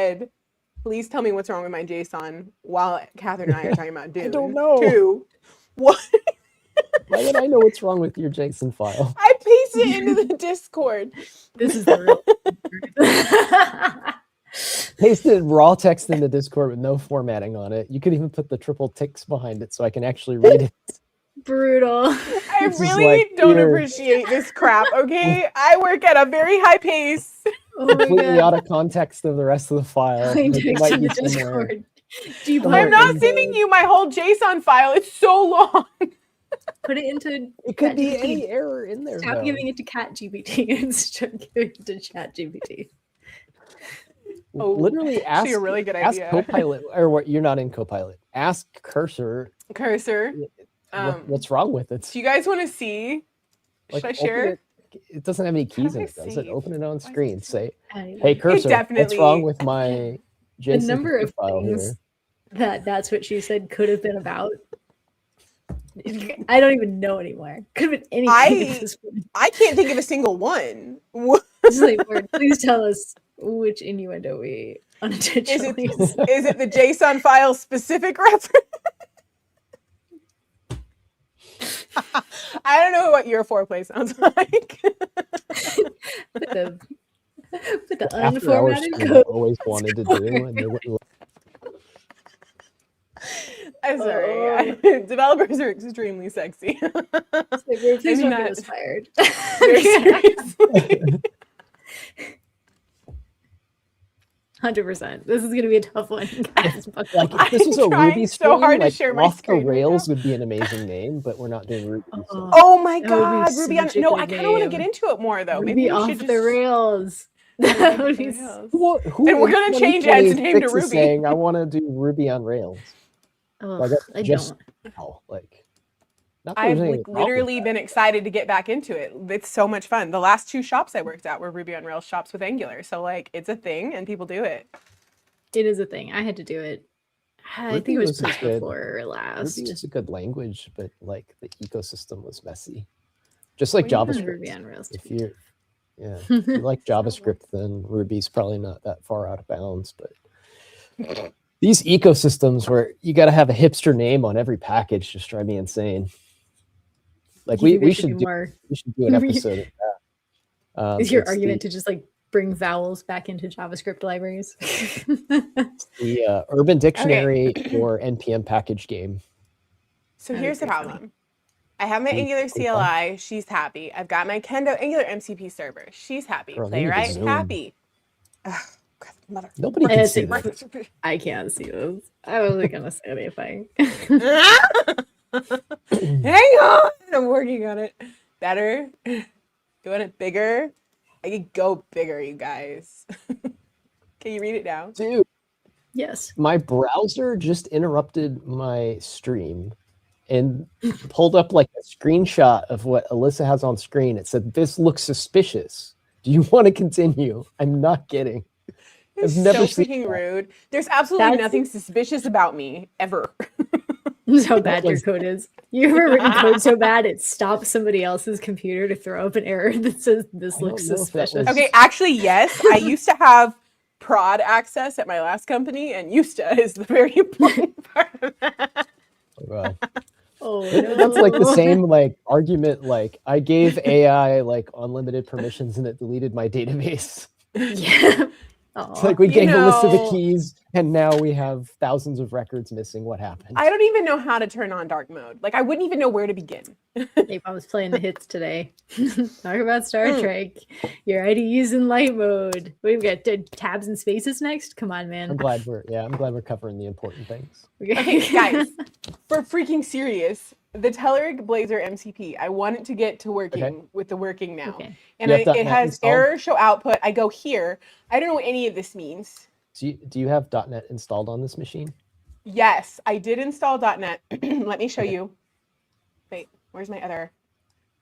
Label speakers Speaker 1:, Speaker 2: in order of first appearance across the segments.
Speaker 1: said, please tell me what's wrong with my JSON while Catherine and I are talking about Dune.
Speaker 2: I don't know.
Speaker 1: 2, what?
Speaker 2: Why would I know what's wrong with your JSON file?
Speaker 1: I pasted it into the Discord.
Speaker 3: This is the real.
Speaker 2: Pasted raw text in the Discord with no formatting on it. You could even put the triple ticks behind it so I can actually read it.
Speaker 3: Brutal.
Speaker 1: I really don't appreciate this crap, okay? I work at a very high pace.
Speaker 2: Completely out of context of the rest of the file.
Speaker 3: I'm
Speaker 1: not sending you my whole JSON file. It's so long.
Speaker 3: Put it into.
Speaker 2: It could be any error in there.
Speaker 3: Stop giving it to ChatGPT and start giving it to ChatGPT.
Speaker 2: Oh, literally ask.
Speaker 1: A really good
Speaker 2: ask
Speaker 1: idea.
Speaker 2: Copilot, or what? You're not in Copilot. Ask Cursor. What's wrong with it?
Speaker 1: Do you guys want to see? Should I share?
Speaker 2: It doesn't have any keys in it, does it? Open it on screen. Say, hey, Cursor, what's wrong with my JSON
Speaker 3: the number of
Speaker 2: file
Speaker 3: things
Speaker 2: here?
Speaker 3: That's what she said could have been about. I don't even know anymore. Could have been anything.
Speaker 1: I can't think of a single one.
Speaker 3: Please tell us which innuendo we unintentionally
Speaker 1: is it the JSON file specific reference? I don't know what your foreplay sounds like.
Speaker 3: the
Speaker 2: unformatted code. I always wanted to do, and they wouldn't.
Speaker 1: I'm sorry. Developers are extremely sexy.
Speaker 3: Please don't get us fired.
Speaker 1: Seriously.
Speaker 3: 100%. This is gonna be a tough one.
Speaker 2: Like if this was a Ruby stream,
Speaker 1: so hard
Speaker 2: like
Speaker 1: to share my
Speaker 2: Off the
Speaker 1: screen
Speaker 2: Rails would be an amazing name, but we're not doing Ruby. So.
Speaker 1: Oh my god, Ruby on. No, I kind of want to get into it more though.
Speaker 3: Ruby
Speaker 1: Maybe
Speaker 3: off
Speaker 1: we should
Speaker 3: the rails. That would be
Speaker 1: and we're gonna change Ed's name to Ruby.
Speaker 2: Saying I want to do Ruby on Rails.
Speaker 3: Like,
Speaker 2: I just don't. Like.
Speaker 1: I've literally been excited to get back into it. It's so much fun. The last 2 shops I worked at were Ruby on Rails shops with Angular. So like it's a thing and people do it.
Speaker 3: It is a thing. I had to do it. I think it was just before last.
Speaker 2: Ruby is a good language, but like the ecosystem was messy. Just like JavaScript.
Speaker 3: Ruby on Rails.
Speaker 2: If you like JavaScript, then Ruby's probably not that far out of bounds. But these ecosystems where you got to have a hipster name on every package just drive me insane. Like we should do an episode of that.
Speaker 3: Is your argument to just like bring vowels back into JavaScript libraries?
Speaker 2: The Urban Dictionary or NPM package game.
Speaker 1: So here's the problem. I have my Angular CLI. She's happy. I've got my Kendo Angular MCP server. She's happy. Playwright happy. Mother.
Speaker 2: Nobody can see this.
Speaker 3: I can't see this. I wasn't gonna say anything.
Speaker 1: Hang on, I'm working on it. Better. Doing it bigger. I could go bigger, you guys. Can you read it now?
Speaker 2: Dude.
Speaker 3: Yes.
Speaker 2: My browser just interrupted my stream and pulled up like a screenshot of what Alyssa has on screen. It said, "This looks suspicious. Do you want to continue?" I'm not kidding.
Speaker 1: It's so freaking rude. There's absolutely nothing suspicious about me, ever.
Speaker 3: That's how bad your code is. You ever written code so bad it stops somebody else's computer to throw up an error that says this looks suspicious?
Speaker 1: Okay, actually, yes. I used to have prod access at my last company, and used to is the very important part of that.
Speaker 3: Oh, no.
Speaker 2: That's like the same like argument. Like I gave AI like unlimited permissions and it deleted my database.
Speaker 3: Yeah.
Speaker 2: It's like we gave Alyssa the keys and now we have thousands of records missing. What happened?
Speaker 1: I don't even know how to turn on dark mode. Like I wouldn't even know where to begin.
Speaker 3: Ape, I was playing the hits today. Talk about Star Trek. Your IDE's in light mode. We've got tabs and spaces next. Come on, man.
Speaker 2: I'm glad we're covering the important things.
Speaker 1: Okay, guys, for freaking serious, the Telerik Blazor MCP. I want it to get to working with the working now.
Speaker 3: Okay.
Speaker 1: And it has error show output. I go here. I don't know what any of this means.
Speaker 2: Do you have .NET installed on this machine?
Speaker 1: Yes, I did install .NET. Let me show you. Wait, where's my other?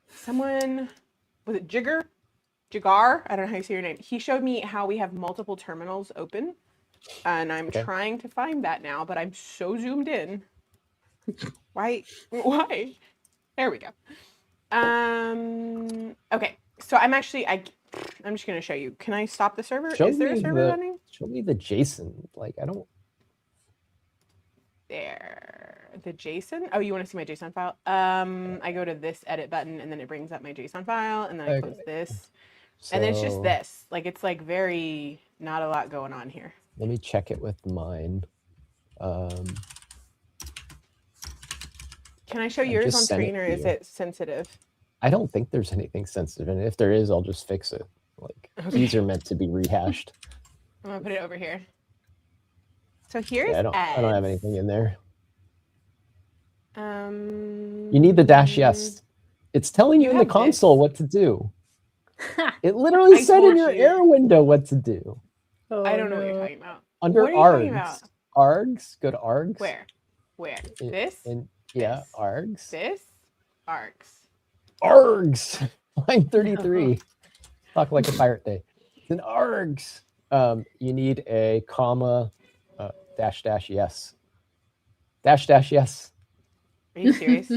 Speaker 1: Someone, was it Jigar? I don't know how you say your name. He showed me how we have multiple terminals open. And I'm trying to find that now, but I'm so zoomed in. Why? There we go. Okay, so I'm actually, I'm just going to show you. Can I stop the server?
Speaker 2: Show
Speaker 1: Is there a
Speaker 2: me
Speaker 1: server running?
Speaker 2: Show me the JSON. Like, I don't.
Speaker 1: There. The JSON? Oh, you want to see my JSON file? I go to this edit button and then it brings up my JSON file and then I close this. And then it's just
Speaker 2: So,
Speaker 1: this. Like, it's like very, not a lot going on here.
Speaker 2: let me check it with mine.
Speaker 1: Can I show
Speaker 2: I
Speaker 1: yours
Speaker 2: just
Speaker 1: on
Speaker 2: sent it
Speaker 1: screen or
Speaker 2: to
Speaker 1: is
Speaker 2: you.
Speaker 1: it sensitive?
Speaker 2: I don't think there's anything sensitive in it. If there is, I'll just fix it. Like, keys are meant to be rehashed.
Speaker 1: I'm going to put it over here. So here's
Speaker 2: Yeah, I don't have
Speaker 1: Ed's.
Speaker 2: anything in there.
Speaker 1: You
Speaker 2: You need the dash yes. It's telling you in the
Speaker 1: have
Speaker 2: console
Speaker 1: this?
Speaker 2: what to do. It literally
Speaker 1: I
Speaker 2: said in
Speaker 1: told
Speaker 2: your
Speaker 1: you.
Speaker 2: error window what to do.
Speaker 3: Oh,
Speaker 1: I don't know what you're
Speaker 3: no.
Speaker 1: talking about.
Speaker 2: Under
Speaker 1: What are you talking
Speaker 2: args.
Speaker 1: about?
Speaker 2: Args, go to args.
Speaker 1: Where? Where?
Speaker 2: In-
Speaker 1: This?
Speaker 2: Yeah,
Speaker 1: This?
Speaker 2: args.
Speaker 1: This? Arcs.
Speaker 2: Args. Line 33. Talk like a pirate day. It's an args. You need a comma, dash dash yes. Dash dash yes.
Speaker 1: Are you serious?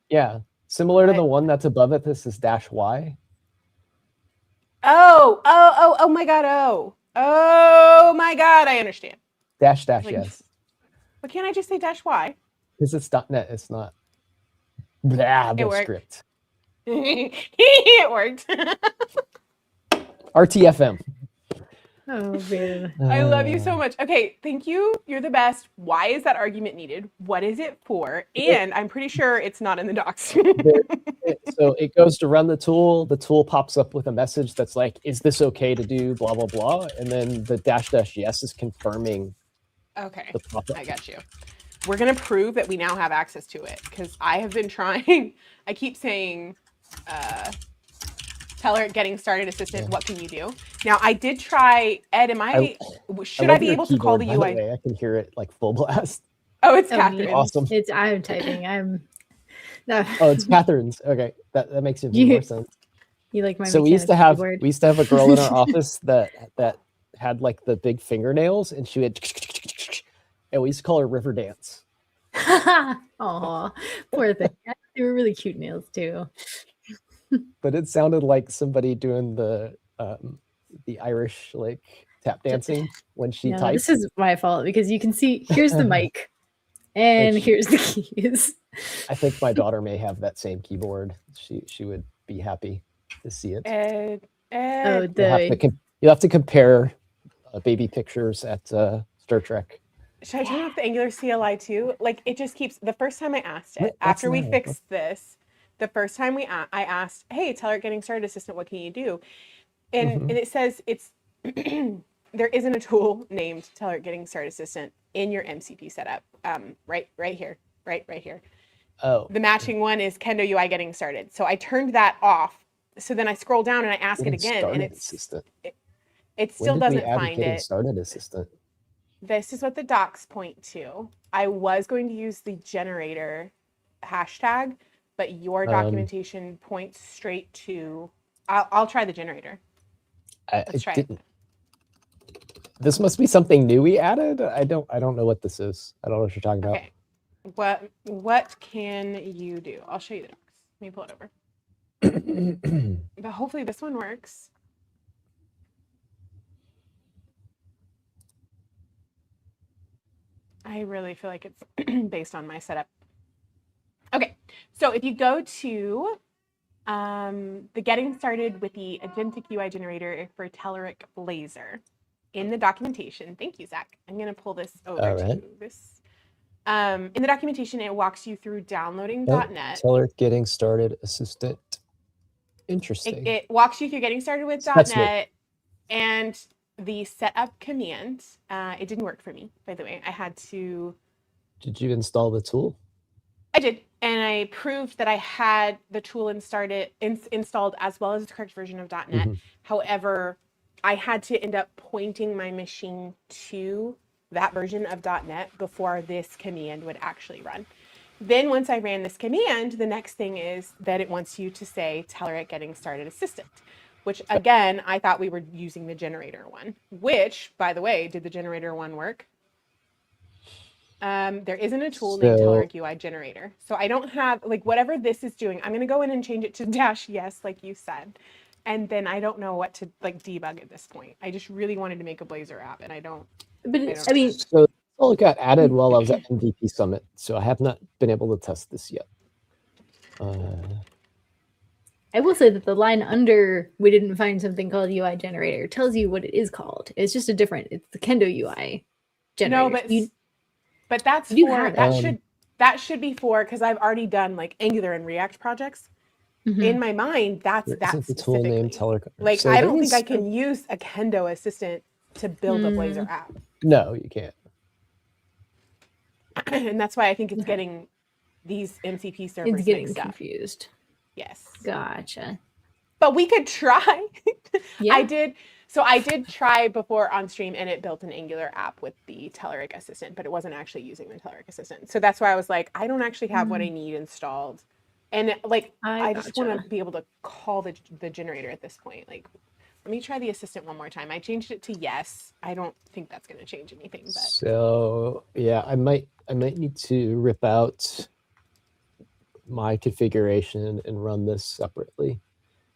Speaker 2: Yeah. Similar to
Speaker 1: What?
Speaker 2: the one that's above it, this is dash y.
Speaker 1: Oh my God. Oh my God. I understand.
Speaker 2: Dash dash
Speaker 1: Like,
Speaker 2: yes.
Speaker 1: But can't I just say dash Y?
Speaker 2: Because it's .NET, it's not blah,
Speaker 1: It
Speaker 2: the
Speaker 1: worked.
Speaker 2: script.
Speaker 1: It worked.
Speaker 2: RTFM.
Speaker 3: Oh, man.
Speaker 1: I love you so much. Okay, thank you. You're the best. Why is that argument needed? What is it for? And I'm pretty sure it's not in the docs.
Speaker 2: So it goes to run the tool pops up with a message that's like, is this okay to do blah blah blah, and then the dash dash yes is confirming
Speaker 1: Okay,
Speaker 2: the pop-up.
Speaker 1: I got you. We're going to prove that we now have access to it because I have been trying. I keep saying, tell her getting started assistant, what can you do? Now, I did try, Ed, should I
Speaker 2: love
Speaker 1: be
Speaker 2: your
Speaker 1: able to call the
Speaker 2: keyboard, by
Speaker 1: UI?
Speaker 2: way. I can hear it like full blast.
Speaker 1: Oh, it's
Speaker 3: Oh,
Speaker 1: Catherine.
Speaker 2: Awesome.
Speaker 3: I'm typing. No.
Speaker 2: Oh, it's Catherine's. Okay, that makes even
Speaker 3: You-
Speaker 2: more sense.
Speaker 3: You like my
Speaker 2: So we used to
Speaker 3: mechanical
Speaker 2: have
Speaker 3: keyboard?
Speaker 2: a girl in our office that had like the big fingernails, and she had, and we used to call her River Dance.
Speaker 3: Aw, poor thing. They were really cute nails too.
Speaker 2: But it sounded like somebody doing the Irish like tap dancing when she
Speaker 3: No,
Speaker 2: typed.
Speaker 3: this is my fault because you can see here's the mic and here's the keys.
Speaker 2: I think my daughter may have that same keyboard. She would be happy to see it.
Speaker 1: Ed,
Speaker 3: Oh,
Speaker 2: You'll have to compare baby pictures at Star Trek.
Speaker 1: should I turn off the Angular CLI too? Like it just keeps, the first time I asked it,
Speaker 2: What's
Speaker 1: after we
Speaker 2: that?
Speaker 1: fixed this, the first time I asked, hey, tell her getting started assistant, what can you do? And it says it's, there isn't a tool named tell her getting started assistant in your MCP setup. Right here.
Speaker 2: Oh,
Speaker 1: The matching one is Kendo UI getting started. So I turned that off. So then I scroll down and I ask it
Speaker 2: getting
Speaker 1: again and
Speaker 2: started
Speaker 1: it
Speaker 2: assistant.
Speaker 1: still
Speaker 2: When did we
Speaker 1: doesn't
Speaker 2: add
Speaker 1: find
Speaker 2: getting
Speaker 1: it.
Speaker 2: started assistant?
Speaker 1: This is what the docs point to. I was going to use the generator hashtag, but your documentation points straight to, I'll try the generator. Let's try it.
Speaker 2: Didn't. This must be something new we added. I don't know what this is. I don't know what you're talking about.
Speaker 1: Okay. What can you do? I'll show you the docs. Let me pull it over. But hopefully this one works. I really feel like it's based on my setup. Okay, so if you go to the getting started with the agentic UI generator for Telerik Blazor in the documentation, thank you, Zach. I'm going to pull this over to this. In the documentation, it walks you through downloading .NET.
Speaker 2: Telerik getting started assistant. Interesting.
Speaker 1: It walks you through getting started with
Speaker 2: That's
Speaker 1: .NET and the setup command. It didn't work for me, by the way. I had to.
Speaker 2: Did you install the tool?
Speaker 1: I did, and I proved that I had the tool installed as well as the correct version of .NET. However, I had to end up pointing my machine to that version of .NET before this command would actually run. Then once I ran this command, the next thing is that it wants you to say, tell her at getting started assistant, which again, I thought we were using the generator one, which by the way, did the generator one work? There isn't a tool named Telerik UI generator. So I don't have, like whatever this is doing, I'm going to go in and change it to -yes, like you said. and then I don't know what to like debug at this point. I just really wanted to make a Blazor app, and I don't.
Speaker 3: But
Speaker 1: don't
Speaker 3: I mean,
Speaker 2: So it all got added while I was at MVP Summit, so I have not been able to test this yet.
Speaker 3: I will say that the line under "we didn't find something called UI generator" tells you what it is called. It's just a different. It's the Kendo UI generator.
Speaker 1: No, but that's
Speaker 3: you
Speaker 1: for
Speaker 3: have
Speaker 1: that should be for because I've already done like Angular and React projects. In my mind, that's
Speaker 2: Isn't the tool name
Speaker 1: specifically.
Speaker 2: Teller?
Speaker 1: Like
Speaker 2: So
Speaker 1: I
Speaker 2: there
Speaker 1: don't think
Speaker 2: is
Speaker 1: I can use a Kendo assistant to build a Blazor app,
Speaker 2: No, you can't.
Speaker 1: and that's why I think it's getting these MCP servers
Speaker 3: it's getting
Speaker 1: mixed up.
Speaker 3: confused.
Speaker 1: Yes,
Speaker 3: Gotcha.
Speaker 1: but we could try.
Speaker 3: Yeah.
Speaker 1: I did try before on stream, and it built an Angular app with the Telerik assistant, but it wasn't actually using the Telerik assistant. So that's why I was like, I don't actually have what I need installed, and like I just want to be able to call the generator at this point. Like, let me try the assistant one more time. I changed it to yes. I don't think that's going to change anything, but
Speaker 2: So yeah, I might need to rip out my configuration and run this separately,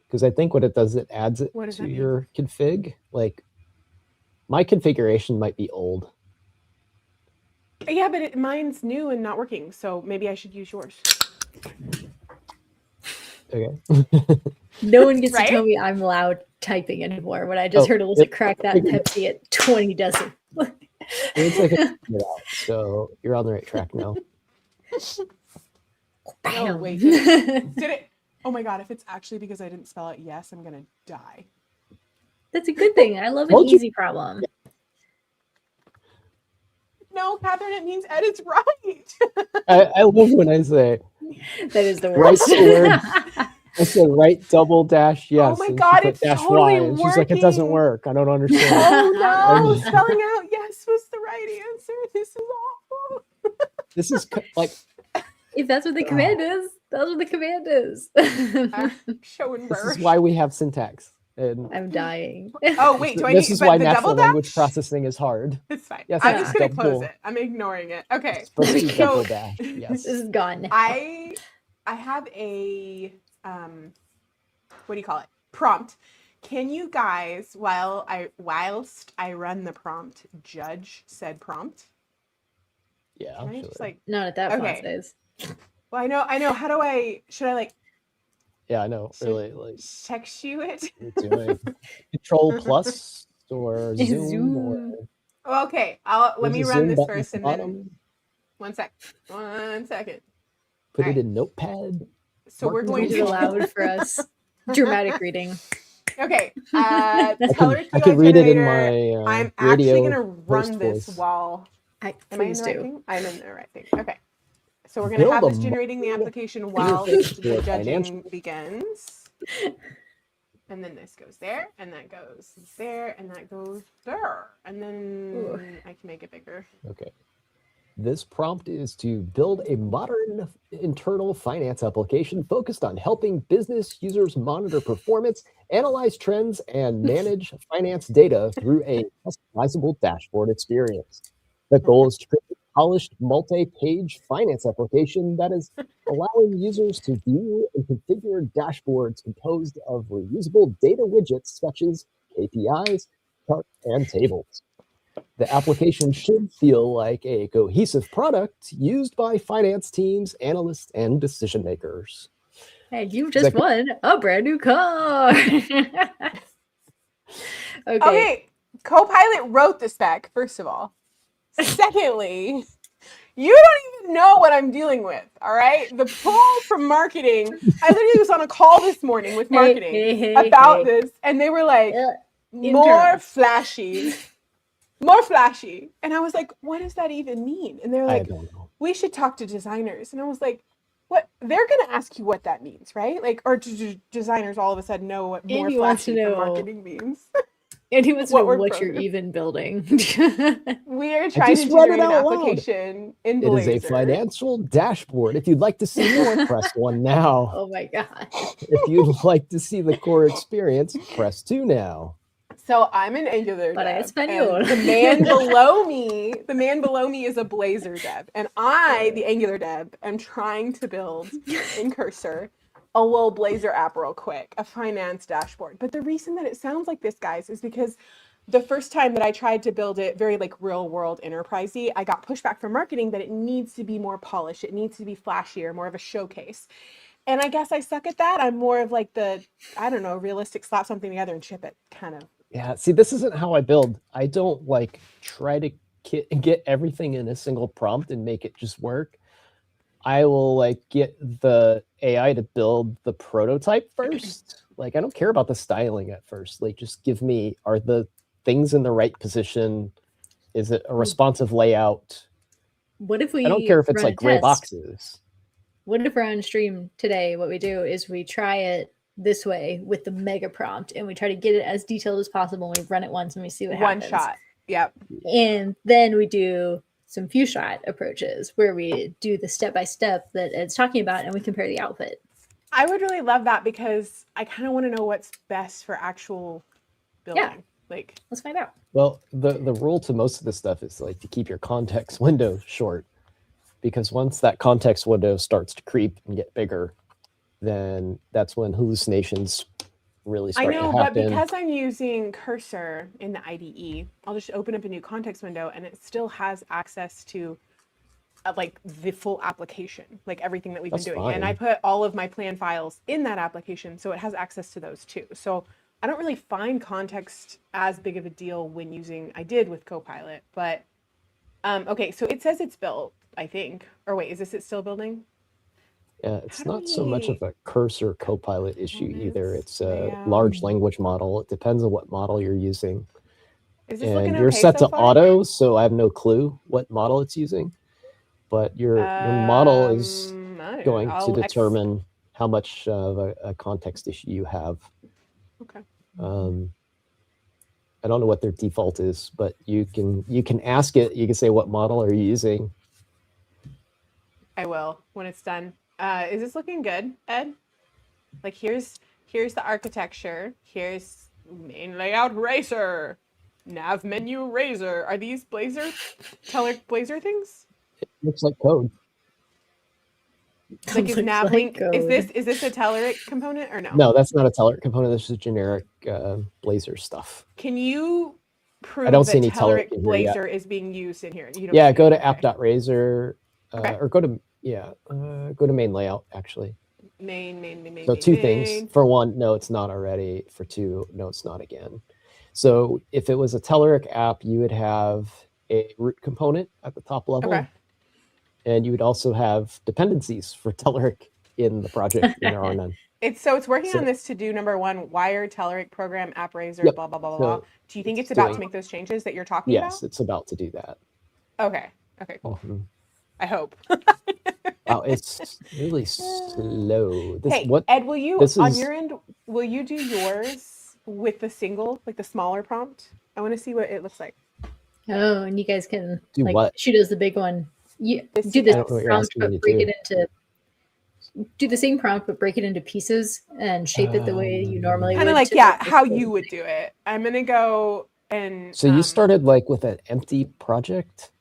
Speaker 2: because I think what it does, it adds it
Speaker 1: What does
Speaker 2: to
Speaker 1: that mean?
Speaker 2: your config. Like my configuration might be old.
Speaker 1: yeah, but mine's new and not working, so maybe I should use yours.
Speaker 2: Okay.
Speaker 3: No one gets
Speaker 1: Right?
Speaker 3: to tell me I'm loud typing anymore when I just heard Alyssa crack that Pepsi at 20 dozen.
Speaker 2: It's like a it out, so you're on the right track now.
Speaker 1: Oh wait, did it? Oh my god! If it's actually because I didn't spell it yes, I'm gonna die.
Speaker 3: That's a good thing. I love an
Speaker 2: Told you.
Speaker 3: easy problem.
Speaker 1: No, Catherine, it means Ed is right.
Speaker 2: I love when I say
Speaker 3: That is the
Speaker 2: Right
Speaker 3: worst.
Speaker 2: word. I said right double dash yes.
Speaker 1: my
Speaker 2: and she
Speaker 1: God,
Speaker 2: put
Speaker 1: it's
Speaker 2: dash
Speaker 1: totally
Speaker 2: y, and she's like, it doesn't
Speaker 1: working.
Speaker 2: work. I don't understand.
Speaker 1: Oh no! Spelling out yes was the right answer. This is awful.
Speaker 2: This is like
Speaker 3: If that's what the command is, that's what the command is.
Speaker 1: Showing
Speaker 2: this
Speaker 1: birth.
Speaker 2: is why we have syntax. And
Speaker 3: I'm dying.
Speaker 1: Oh wait, do I
Speaker 2: this
Speaker 1: need?
Speaker 2: is
Speaker 1: But
Speaker 2: why
Speaker 1: the
Speaker 2: natural
Speaker 1: double
Speaker 2: language
Speaker 1: dash?
Speaker 2: processing is hard.
Speaker 1: It's fine.
Speaker 2: Yes,
Speaker 1: I'm
Speaker 3: it's
Speaker 1: just gonna
Speaker 2: double.
Speaker 1: close it. I'm ignoring it. Okay.
Speaker 2: It's supposed to be
Speaker 1: So-
Speaker 2: double dash. Yes.
Speaker 3: This is gone.
Speaker 1: I have a what do you call it? Prompt. Can you guys, whilst I run the prompt, judge said prompt?
Speaker 2: Yeah,
Speaker 1: Can I
Speaker 2: actually.
Speaker 1: just like?
Speaker 3: Not at that
Speaker 1: Okay.
Speaker 3: font size.
Speaker 1: Well, I know. How do I? Should I like
Speaker 2: Yeah, I know.
Speaker 1: should-
Speaker 2: Really, like
Speaker 1: text you it?
Speaker 2: you're doing Control plus or Zoom,
Speaker 3: Zoom.
Speaker 2: or
Speaker 1: Oh, okay. Let me
Speaker 2: there's a
Speaker 1: run
Speaker 2: Zoom
Speaker 1: this
Speaker 2: button
Speaker 1: first,
Speaker 2: at
Speaker 1: and
Speaker 2: the
Speaker 1: then
Speaker 2: bottom.
Speaker 1: 1 sec. 1 second.
Speaker 2: Put
Speaker 1: Alright.
Speaker 2: it in Notepad.
Speaker 1: So we're
Speaker 2: Mark
Speaker 1: going
Speaker 3: Read
Speaker 1: to
Speaker 3: it aloud for us. Dramatic reading.
Speaker 1: Okay. The
Speaker 2: I
Speaker 1: Teller
Speaker 2: could, I could read it in
Speaker 1: generator.
Speaker 2: my
Speaker 1: I'm actually
Speaker 2: radio
Speaker 1: gonna run
Speaker 2: host
Speaker 1: this
Speaker 2: voice.
Speaker 1: while. Am I in
Speaker 3: Please
Speaker 1: the right
Speaker 3: do.
Speaker 1: thing? I'm in the right thing. Okay. So we're gonna
Speaker 2: Build
Speaker 1: have
Speaker 2: a
Speaker 1: this generating the
Speaker 2: model
Speaker 1: application while
Speaker 2: interface
Speaker 1: the
Speaker 2: for
Speaker 1: judging
Speaker 2: financial-
Speaker 1: begins. And then this goes there, and that goes there, and that goes there. And then
Speaker 3: Ooh.
Speaker 1: I can make it bigger.
Speaker 2: Okay. This prompt is to build a modern internal finance application focused on helping business users monitor performance, analyze trends, and manage finance data through a customizable dashboard experience. The goal is to create a polished multi-page finance application that is allowing users to view and configure dashboards composed of reusable data widgets such as KPIs, charts, and tables. The application should feel like a cohesive product used by finance teams, analysts, and decision makers.
Speaker 3: And you just won a brand new car.
Speaker 1: Okay. Copilot wrote the spec, first of all. Secondly, you don't even know what I'm dealing with, all right? The pull from marketing, I literally was on a call this morning with marketing about this, and they were like, more flashy. More flashy. And I was like, what does that even mean? And they're
Speaker 2: I
Speaker 1: like,
Speaker 2: don't know.
Speaker 1: we should talk to designers. And I was like, what? They're going to ask you what that means, right? Like, or do designers all of a sudden know what more
Speaker 3: Andy wants to
Speaker 1: flashy from
Speaker 3: know.
Speaker 1: marketing means?
Speaker 3: And he wants to know
Speaker 1: we're
Speaker 3: what you're
Speaker 1: programming.
Speaker 3: even building.
Speaker 1: We are trying to
Speaker 2: just read it
Speaker 1: generate an
Speaker 2: out loud.
Speaker 1: application in
Speaker 2: It
Speaker 1: Blazor.
Speaker 2: is a financial dashboard. If you'd like to see more, press 1 now.
Speaker 3: Oh my god.
Speaker 2: If you'd like to see the core experience, press 2 now.
Speaker 1: So I'm an Angular
Speaker 3: Para
Speaker 1: dev,
Speaker 3: español.
Speaker 1: and the man below me is a Blazor dev, and I, the Angular dev, am trying to build in Cursor a little Blazor app real quick, a finance dashboard. But the reason that it sounds like this, guys, is because the first time that I tried to build it very like real world enterprisey, I got pushback from marketing that it needs to be more polished. It needs to be flashier, more of a showcase. And I guess I suck at that. I'm more of like the, I don't know, realistic, slap something together and ship it kind of.
Speaker 2: Yeah, see, this isn't how I build. I don't like try to get everything in a single prompt and make it just work. I will like get the AI to build the prototype first. Like, I don't care about the styling at first. Like, just give me, are the things in the right position? Is it a responsive layout?
Speaker 3: What if we
Speaker 2: I don't care if it's
Speaker 3: run
Speaker 2: like
Speaker 3: a
Speaker 2: gray
Speaker 3: test?
Speaker 2: boxes.
Speaker 3: What if we're on stream today? What we do is we try it this way with the mega prompt and we try to get it as detailed as possible and we run it once and we see what
Speaker 1: One
Speaker 3: happens.
Speaker 1: shot. Yep.
Speaker 3: And then we do some few shot approaches where we do the step-by-step that Ed's talking about and we compare the output.
Speaker 1: I would really love that because I kind of want to know what's best for actual building.
Speaker 3: Yeah.
Speaker 1: Like,
Speaker 3: let's find out.
Speaker 2: Well, the rule to most of this stuff is like to keep your context window short, because once that context window starts to creep and get bigger, then that's when hallucinations really
Speaker 1: I
Speaker 2: start
Speaker 1: know,
Speaker 2: to
Speaker 1: but
Speaker 2: happen.
Speaker 1: because I'm using cursor in the IDE, I'll just open up a new context window and it still has access to like the full application, like everything that we've
Speaker 2: That's
Speaker 1: been doing.
Speaker 2: fine.
Speaker 1: And I put all of my plan files in that application, so it has access to those too. So I don't really find context as big of a deal when using, I did with Copilot, but okay, so it says it's built, I think. Or wait, is this it still building?
Speaker 2: Yeah, it's
Speaker 1: How do
Speaker 2: not so much
Speaker 1: we-
Speaker 2: of a cursor Copilot issue either.
Speaker 1: Components,
Speaker 2: It's a large
Speaker 1: layout.
Speaker 2: language model. It depends on what model you're using.
Speaker 1: Is this looking
Speaker 2: And you're
Speaker 1: okay
Speaker 2: set
Speaker 1: so
Speaker 2: to
Speaker 1: far?
Speaker 2: auto, so I have no clue what model it's using. But your model is going to determine how much of a context issue you have.
Speaker 1: Okay.
Speaker 2: I don't know what their default is, but you can ask it. You can say, what model are you using?
Speaker 1: I will when it's done. Is this looking good, Ed? Like here's the architecture. Here's main layout razor, nav menu razor. Are these Blazor, Telerik Blazor things?
Speaker 2: It looks like code.
Speaker 1: Like is
Speaker 3: Looks
Speaker 1: nav
Speaker 3: like
Speaker 1: link?
Speaker 3: code.
Speaker 1: Is this a Telerik component or no?
Speaker 2: No, that's not a Telerik component. This is generic Blazor stuff.
Speaker 1: Can you prove
Speaker 2: I don't
Speaker 1: that
Speaker 2: see any
Speaker 1: Telerik
Speaker 2: Telerik in here yet.
Speaker 1: Blazor is being used in here? You don't
Speaker 2: Yeah,
Speaker 1: see
Speaker 2: go
Speaker 1: it.
Speaker 2: to
Speaker 1: Okay.
Speaker 2: app.razor
Speaker 1: Okay.
Speaker 2: or go to main layout actually.
Speaker 1: Main.
Speaker 2: So two things. For one, no, it's not already. For two, no, it's not again. So if it was a Telerik app, you would have a root component at the top level.
Speaker 1: Okay.
Speaker 2: And you would also have dependencies for Telerik in the project, and there are none.
Speaker 1: It's working on this to do number one, wire Telerik program app razor,
Speaker 2: Yep.
Speaker 1: blah blah blah blah
Speaker 2: So
Speaker 1: blah. Do you think it's
Speaker 2: it's
Speaker 1: about
Speaker 2: doing-
Speaker 1: to make those changes that you're talking
Speaker 2: Yes, it's about to do that.
Speaker 1: about? Okay, cool.
Speaker 2: Mhm.
Speaker 1: I hope.
Speaker 2: Wow, it's really slow.
Speaker 1: Hey, Ed, will you on your end? Will you do yours with the single, like the smaller prompt? I want to see what it looks like.
Speaker 3: Oh, and you guys can
Speaker 2: Do
Speaker 3: like
Speaker 2: what?
Speaker 3: shoot us the big one. You
Speaker 1: This
Speaker 3: do
Speaker 1: I
Speaker 3: this
Speaker 1: don't know
Speaker 2: what you're
Speaker 3: prompt,
Speaker 2: asking me
Speaker 3: but
Speaker 2: to
Speaker 3: break
Speaker 2: do.
Speaker 3: it into. Do the same prompt, but break it into pieces and shape it the way you normally would.
Speaker 1: Kind of like
Speaker 3: to make
Speaker 1: how
Speaker 3: this
Speaker 1: you would do it. I'm gonna go and.
Speaker 2: So you started like with an empty project,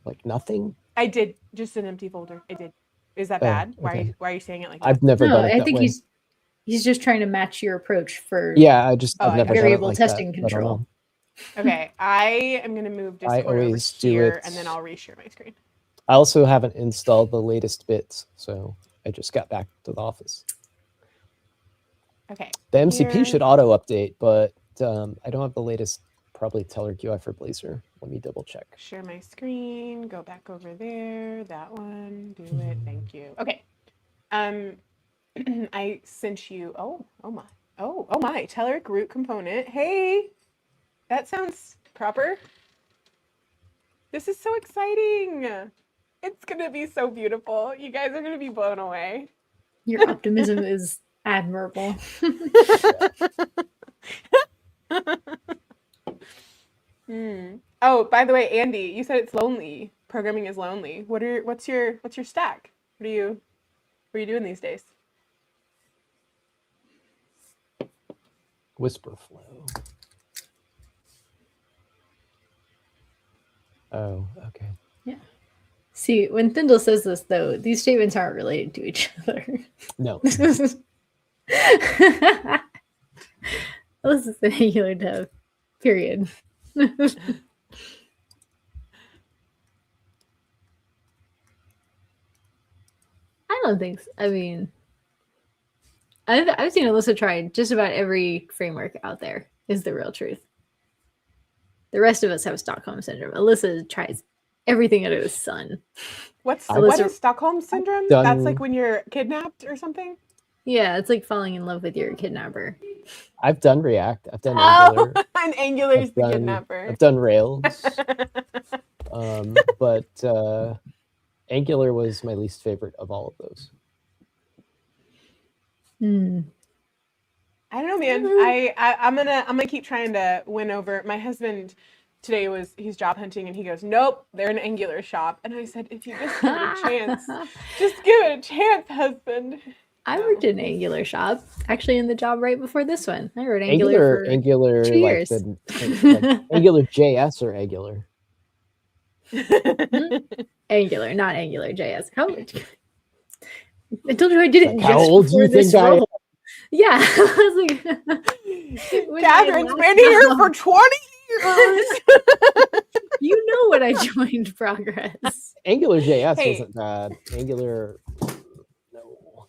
Speaker 2: like nothing.
Speaker 1: I did just an empty folder. I did. Is that
Speaker 2: Oh,
Speaker 1: bad?
Speaker 2: okay.
Speaker 1: Why are you saying it like that?
Speaker 2: I've never
Speaker 3: No,
Speaker 2: done it
Speaker 3: I
Speaker 2: that
Speaker 3: think
Speaker 2: way.
Speaker 3: he's just trying to match your approach for
Speaker 2: Yeah, I've
Speaker 1: I
Speaker 2: never
Speaker 1: got
Speaker 2: done it
Speaker 3: variable
Speaker 2: like
Speaker 3: testing
Speaker 2: that. I don't
Speaker 3: control.
Speaker 2: know.
Speaker 1: Okay, I am gonna move
Speaker 2: I
Speaker 1: Discord over
Speaker 2: always do
Speaker 1: here,
Speaker 2: it-
Speaker 1: and then I'll reshare my screen.
Speaker 2: I also haven't installed the latest bits, so I just got back to the office.
Speaker 1: Okay.
Speaker 2: The MCP
Speaker 1: here.
Speaker 2: should auto update, but I don't have the latest, probably Telerik UI for Blazor. Let me double check.
Speaker 1: Share my screen. Go back over there. That one. Do it. Thank you. Okay. I sent you. Oh my. Oh my. Telerik root component. Hey, that sounds proper. This is so exciting. It's gonna be so beautiful. You guys are gonna be blown away.
Speaker 3: Your optimism is admirable.
Speaker 1: Oh, by the way, Andy, you said it's lonely. Programming is lonely. What's your stack? What are you doing these days?
Speaker 2: Whisper flow. Oh, okay.
Speaker 3: Yeah. See, when Thindle says this, though, these statements aren't related to each other.
Speaker 2: No.
Speaker 3: This is an Angular dev, period. I don't think so. I mean, I've seen Alyssa try just about every framework out there, is the real truth. The rest of us have Stockholm Syndrome. Alyssa tries everything under the sun.
Speaker 1: What
Speaker 3: Alyssa-
Speaker 1: is Stockholm Syndrome?
Speaker 2: Done-
Speaker 1: That's like when you're kidnapped or something?
Speaker 3: Yeah, it's like falling in love with your kidnapper.
Speaker 2: I've done React. I've done Angular.
Speaker 1: Oh, and Angular's the kidnapper.
Speaker 2: I've done Rails. But Angular was my least favorite of all of those.
Speaker 1: I don't know, man. I'm gonna keep trying to win over my husband. Today he's job hunting and he goes, nope, they're an Angular shop. And I said, if you just give it a chance, just give it a chance, husband.
Speaker 3: I worked in an Angular shop, actually in the job right before this one. I wrote Angular for
Speaker 2: Angular,
Speaker 3: 2
Speaker 2: like
Speaker 3: years.
Speaker 2: like Angular JS or Angular?
Speaker 3: Angular, not Angular JS. How much? I told you I did it
Speaker 2: Like, how
Speaker 3: just
Speaker 2: old do
Speaker 3: before
Speaker 2: you
Speaker 3: this
Speaker 2: think I am?
Speaker 3: role. Yeah, I was like, when
Speaker 1: Catherine's
Speaker 3: I
Speaker 1: been here
Speaker 3: last
Speaker 1: for 20 years.
Speaker 3: You know what I joined Progress.
Speaker 2: Angular JS
Speaker 1: Hey.
Speaker 2: wasn't bad. Angular, no.